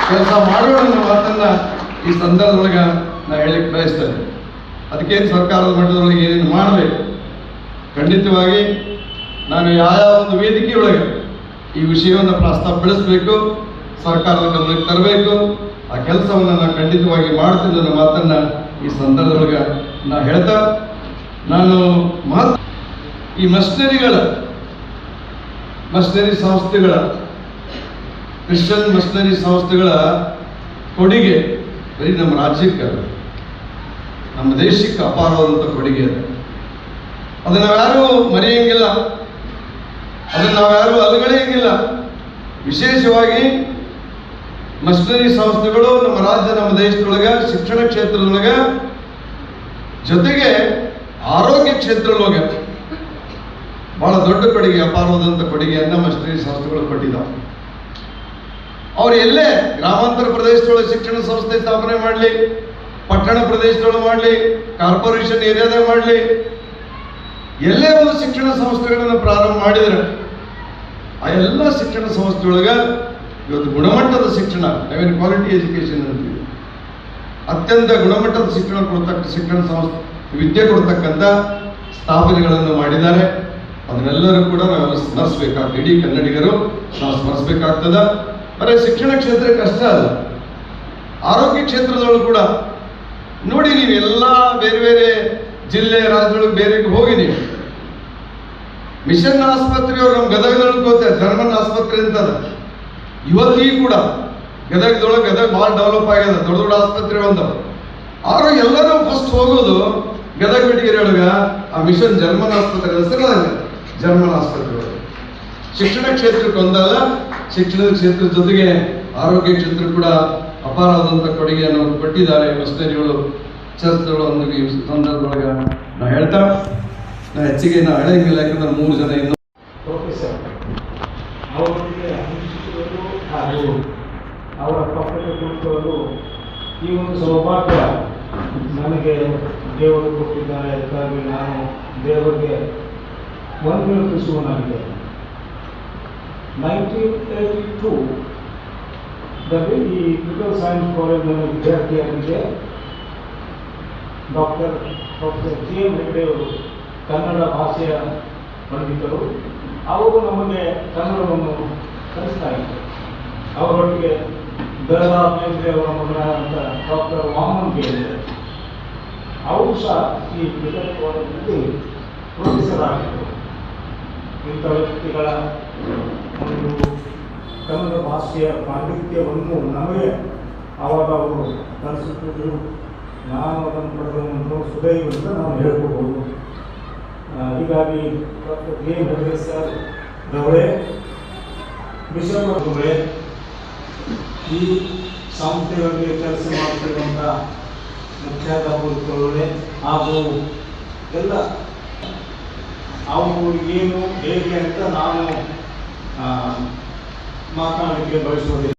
ಕೆಲಸ ಮಾಡೋಣ ಅನ್ನೋ ಮಾತನ್ನ ಈ ಸಂದರ್ಭದೊಳಗೆ ನಾನು ಹೇಳಲಿಕ್ಕೆ ಬಯಸ್ತೇನೆ. ಅದಕ್ಕೇನು ಸರ್ಕಾರದ ಮಟ್ಟದೊಳಗೆ ಏನೇನು ಮಾಡಬೇಕು, ಖಂಡಿತವಾಗಿ ನಾನು ಯಾವ ಒಂದು ವೇದಿಕೆಯೊಳಗೆ ಈ ವಿಷಯವನ್ನು ಪ್ರಸ್ತಾಪಡಿಸಬೇಕು, ಸರ್ಕಾರದ ಗಮನಕ್ಕೆ ತರಬೇಕು, ಆ ಕೆಲಸವನ್ನು ನಾನು ಖಂಡಿತವಾಗಿ ಮಾಡ್ತೀನಿ ಅನ್ನೋ ಮಾತನ್ನು ಈ ಸಂದರ್ಭದೊಳಗೆ ನಾನು ಹೇಳ್ತಾ, ನಾನು ಈ ಮಷನರಿ ಸಂಸ್ಥೆಗಳ ಕ್ರಿಶ್ಚಿಯನ್ ಮಷನರಿ ಸಂಸ್ಥೆಗಳ ಕೊಡುಗೆ ಬರೀ ನಮ್ಮ ರಾಜ್ಯಕ್ಕೆ, ನಮ್ಮ ದೇಶಕ್ಕೆ ಅಪಾರವಾದಂಥ ಕೊಡುಗೆ ಅದು. ಅದನ್ನು ನಾವ್ಯಾರೂ ಮರೆಯಂಗಿಲ್ಲ, ಅದನ್ನು ನಾವ್ಯಾರೂ ಅಲಗಳೆಯಂಗಿಲ್ಲ. ವಿಶೇಷವಾಗಿ ಮಷನರಿ ಸಂಸ್ಥೆಗಳು ನಮ್ಮ ರಾಜ್ಯ, ನಮ್ಮ ದೇಶದೊಳಗೆ ಶಿಕ್ಷಣ ಕ್ಷೇತ್ರದೊಳಗೆ, ಜೊತೆಗೆ ಆರೋಗ್ಯ ಕ್ಷೇತ್ರದೊಳಗೆ ಬಹಳ ದೊಡ್ಡ ಕೊಡುಗೆ, ಅಪಾರವಾದಂಥ ಕೊಡುಗೆಯನ್ನು ಮಷನರಿ ಸಂಸ್ಥೆಗಳು ಕೊಟ್ಟಿದ್ದಾವೆ. ಅವ್ರು ಎಲ್ಲೇ ಗ್ರಾಮಾಂತರ ಪ್ರದೇಶದೊಳಗೆ ಶಿಕ್ಷಣ ಸಂಸ್ಥೆ ಸ್ಥಾಪನೆ ಮಾಡಲಿ, ಪಟ್ಟಣ ಪ್ರದೇಶದೊಳಗೆ ಮಾಡಲಿ, ಕಾರ್ಪೊರೇಷನ್ ಏರಿಯಾದಾಗ ಮಾಡಲಿ, ಎಲ್ಲೇ ಒಂದು ಶಿಕ್ಷಣ ಸಂಸ್ಥೆಗಳನ್ನು ಪ್ರಾರಂಭ ಮಾಡಿದರೆ ಆ ಎಲ್ಲ ಶಿಕ್ಷಣ ಸಂಸ್ಥೆಯೊಳಗೆ ಇವತ್ತು ಗುಣಮಟ್ಟದ ಶಿಕ್ಷಣ, ಐ ಕ್ವಾಲಿಟಿ ಎಜುಕೇಶನ್ ಅಂತೀವಿ, ಅತ್ಯಂತ ಗುಣಮಟ್ಟದ ಶಿಕ್ಷಣ ಸಂಸ್ಥೆ ವಿದ್ಯೆ ಕೊಡ್ತಕ್ಕಂಥ ಸ್ಥಾಪನೆಗಳನ್ನು ಮಾಡಿದ್ದಾರೆ. ಅದನ್ನೆಲ್ಲರೂ ಕೂಡ ನಾವೆಲ್ಲ ಸ್ಮರಿಸಬೇಕಾಗ್ತದೆ. ಇಡೀ ಕನ್ನಡಿಗರು ನಾವು ಸ್ಮರಿಸಬೇಕಾಗ್ತದ. ಬರೀ ಶಿಕ್ಷಣ ಕ್ಷೇತ್ರಕ್ಕೆ ಅಷ್ಟೇ ಅಲ್ಲ, ಆರೋಗ್ಯ ಕ್ಷೇತ್ರದೊಳಗೆ ಕೂಡ ನೋಡಿ, ನೀವು ಎಲ್ಲ ಬೇರೆ ಬೇರೆ ಜಿಲ್ಲೆ, ರಾಜ್ಯದೊಳಗೆ ಬೇರೆ ಹೋಗಿ ನೀವು ಮಿಷನ್ ಆಸ್ಪತ್ರೆಯವರು ನಮ್ಮ ಗದಗದೊಳಗೆ ಹೋಗ್ತಾರೆ, ಜರ್ಮನ್ ಆಸ್ಪತ್ರೆ ಅಂತದ. ಇವತ್ತಿಗೂ ಕೂಡ ಗದಗ ಭಾಳ ಡೆವಲಪ್ ಆಗ್ಯದ, ದೊಡ್ಡ ದೊಡ್ಡ ಆಸ್ಪತ್ರೆ ಬಂದವು. ಆದ್ರೂ ಎಲ್ಲರೂ ಫಸ್ಟ್ ಹೋಗೋದು ಗದಗ ಬೆಟಗೇರಿ ಒಳಗೆ ಆ ಮಿಷನ್ ಜರ್ಮನ್ ಆಸ್ಪತ್ರೆ ಹೆಸರಾಗ ಜರ್ಮನ್ ಆಸ್ಪತ್ರೆ ಒಳಗೆ. ಶಿಕ್ಷಣ ಕ್ಷೇತ್ರಕ್ಕೆ ಒಂದಲ್ಲ, ಶಿಕ್ಷಣದ ಕ್ಷೇತ್ರದ ಜೊತೆಗೆ ಆರೋಗ್ಯ ಕ್ಷೇತ್ರ ಕೂಡ ಅಪಾರವಾದಂಥ ಕೊಡುಗೆಯನ್ನು ಅವರು ಕೊಟ್ಟಿದ್ದಾರೆ ಮಷನರಿಗಳು, ಚರ್ಚ್ಗಳು ಅನ್ನೋ ಈ ಸಂದರ್ಭದೊಳಗೆ ನಾವು ಹೇಳ್ತಾ, ನಾ ಹೆಚ್ಚಿಗೆ ನಾ ಹೇಳಂಗಿಲ್ಲ, ಯಾಕಂದ್ರೆ 3 ಜನ ಇನ್ನು
ಪ್ರೊಫೆಸರ್ ಅವರಿಗೆ ಅನಿಸಿಕೊಳ್ಳಲು ಹಾಗೂ ಅವರ ಪಕ್ಕಕ್ಕೆ ಕುಳಿತವರು ಈ ಒಂದು ಸೌಭಾಗ್ಯ ನನಗೆ ದೇವರು ಕೊಟ್ಟಿದ್ದಾರೆ. ಅದಕ್ಕಾಗಿ ನಾನು ದೇವರಿಗೆ ವಂದನೆಸುವನಾಗಿದೆ. 1982 ಈ ಕ್ರಿಟಿಕಲ್ ಸೈನ್ಸ್ ಕಾಲೇಜಿನ ವಿದ್ಯಾರ್ಥಿಯಾಗಿದೆ ಪ್ರೊಫೆಸರ್ ಜಿ ಎಂ ಹೆಗ್ಡೆ ಅವರು, ಕನ್ನಡ ಭಾಷೆಯ ಪಂಡಿತರು. ಅವರು ನಮಗೆ ಕನ್ನಡವನ್ನು ಕಲಿಸ್ತಾ ಇದ್ದರು. ಅವರೊಟ್ಟಿಗೆ ದರಾ ಬೇಂದ್ರೆ ಅವರ ಮಗನಾದಂಥ ಡಾಕ್ಟರ್ ವಾಮನ್ ಬೇಂದ್ರೆ ಅವರು ಸಹ ಈ ಕ್ರಿಕೆಟ್ ಕಾಲೇಜಿನಲ್ಲಿ ಪ್ರೊಫೆಸರ್ ಆಗಿದ್ದರು. ಇಂಥ ವ್ಯಕ್ತಿಗಳ ಒಂದು ಕನ್ನಡ ಭಾಷೆಯ ಪಾಂಡಿತ್ಯವನ್ನು ನಮಗೆ ಆವಾಗ ಅವರು ಕಲಿಸುತ್ತಿದ್ದರು. ನಾನು ಅದನ್ನು ಪಡೆದವನ್ನು ಸುದೈವಂತ ನಾವು ಹೇಳ್ಕೋಬಹುದು. ಹೀಗಾಗಿ doctor G M Hegde sir ರವರೇ, ವಿಶ್ವರವರೇ, ಈ ಸಂಸ್ಥೆಗಳಿಗೆ ಕೆಲಸ ಮಾಡ್ತಿರುವಂಥ ಮುಖ್ಯಾಧ್ಯಾಪಕರುಗಳೇ ಹಾಗೂ ಎಲ್ಲ ಅವರು ಏನು ಹೇಗೆ ಅಂತ ನಾನು ಮಾತನಾಡಲಿಕ್ಕೆ ಬಯಸುವುದಿಲ್ಲ.